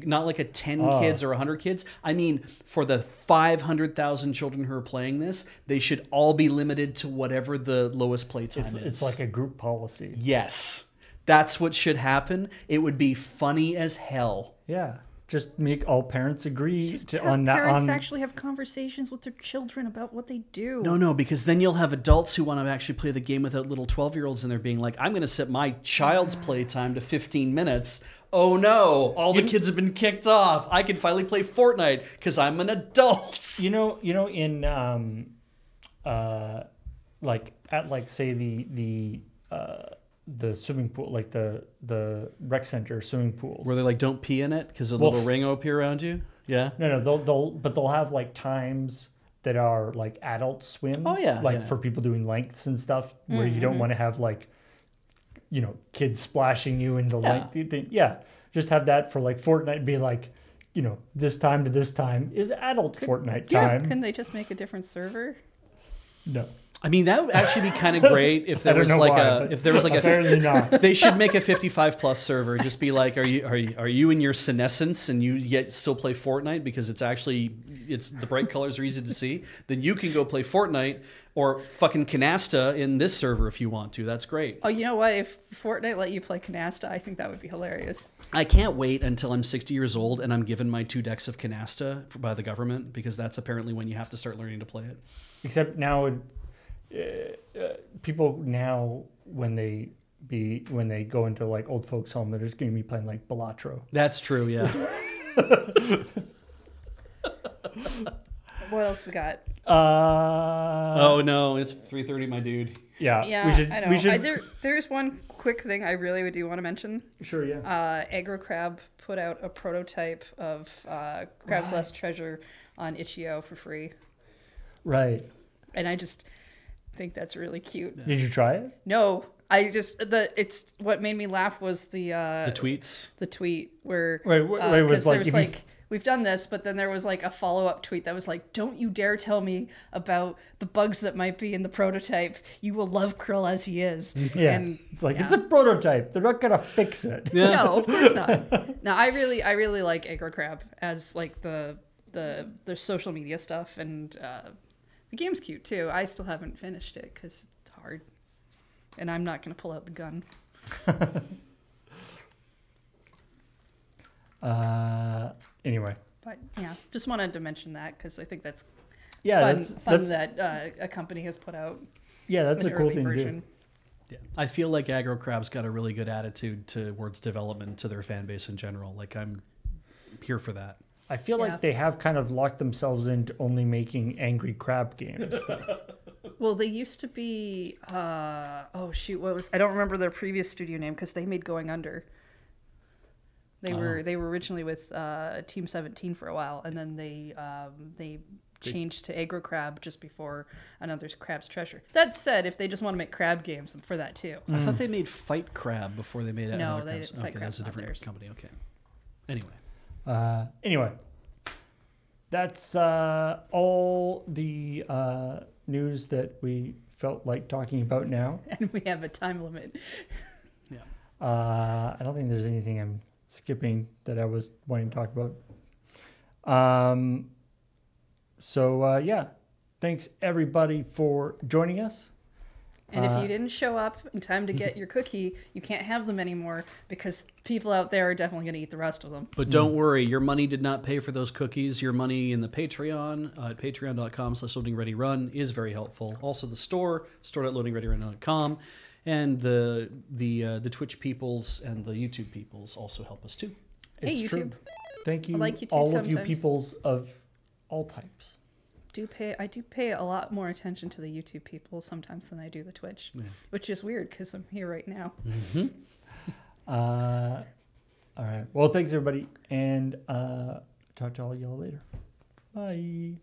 10 kids or 100 kids. I mean, for the 500,000 children who are playing this, they should all be limited to whatever the lowest playtime is. It's like a group policy. Yes. That's what should happen. It would be funny as hell. Yeah. Just make all parents agree on that. Parents actually have conversations with their children about what they do. No, because then you'll have adults who want to actually play the game without little 12-year-olds in there being like, I'm going to set my child's playtime to 15 minutes. Oh no, all the kids have been kicked off. I can finally play Fortnite because I'm an adult. In say the swimming pool, like the rec center swimming pools, where they like don't pee in it because a little ring will appear around you. Yeah. No, they'll have like times that are like adult swims. Oh yeah. For people doing lengths and stuff, where you don't want to have like, kids splashing you into length. Yeah, just have that for like Fortnite. Be like, this time to this time is adult Fortnite time. Couldn't they just make a different server? No. I mean, that would actually be kind of great if there was apparently not. They should make a 55+ server. Just be like, are you in your senescence and you yet still play Fortnite because it's the bright colors are easy to see? Then you can go play Fortnite or fucking Canasta in this server if you want to. That's great. Oh, you know what? If Fortnite let you play Canasta, I think that would be hilarious. I can't wait until I'm 60 years old and I'm given my 2 decks of Canasta by the government because that's apparently when you have to start learning to play it. Except now. People now when they go into like old folks' home, they're just going to be playing like Balatro. That's true, yeah. What else we got? Oh no, it's 3:30, my dude. Yeah, I know. There's one quick thing I really do want to mention. Sure, yeah. Aggro Crab put out a prototype of Crab's Last Treasure on itch.io for free. Right. And I just think that's really cute. Did you try it? No, it's what made me laugh was the tweets. The tweet where it was like we've done this, but then there was like a follow-up tweet that was like, don't you dare tell me about the bugs that might be in the prototype. You will love Krill as he is. Yeah, and it's like it's a prototype. They're not gonna fix it. Yeah. No, of course not. No, I really like Aggro Crab as like the social media stuff, and the game's cute too. I still haven't finished it because it's hard, and I'm not going to pull out the gun. Anyway. But yeah, just wanted to mention that because I think that's Yeah, fun that a company has put out. Yeah, that's an a cool early thing version. to do. Yeah, I feel like Aggro Crab's got a really good attitude towards development to their fan base in general. Like I'm here for that. I feel like they have kind of locked themselves into only making Angry Crab games. Well, they used to be. Oh shoot, what was? I don't remember their previous studio name because they made Going Under. They were originally with Team 17 for a while, and then they changed to Aggro Crab just before another's Crab's Treasure. That said, if they just want to make crab games, I'm for that too. I thought they made Fight Crab before they made No, another they Crab's. didn't. Fight Okay, Crab's that's a not different theirs. company. Okay. Anyway. Anyway, that's all the news that we felt like talking about now. And we have a time limit. Yeah. I don't think there's anything I'm skipping that I was wanting to talk about. So yeah, thanks everybody for joining us. And if you didn't show up in time to get your cookie, you can't have them anymore because people out there are definitely going to eat the rest of them. But don't worry, your money did not pay for those cookies. Your money in the Patreon at patreon.com/loadingreadyrun is very helpful. Also the store.loadingreadyrun.com, and the Twitch peoples and the YouTube peoples also help us too. Hey, It's YouTube. true. Thank you, I like YouTube all of you sometimes. peoples of all types. I do pay a lot more attention to the YouTube people sometimes than I do the Twitch, which is weird because I'm here right now. Mm-hmm. All right. Well, thanks everybody, and talk to all y'all later. Bye.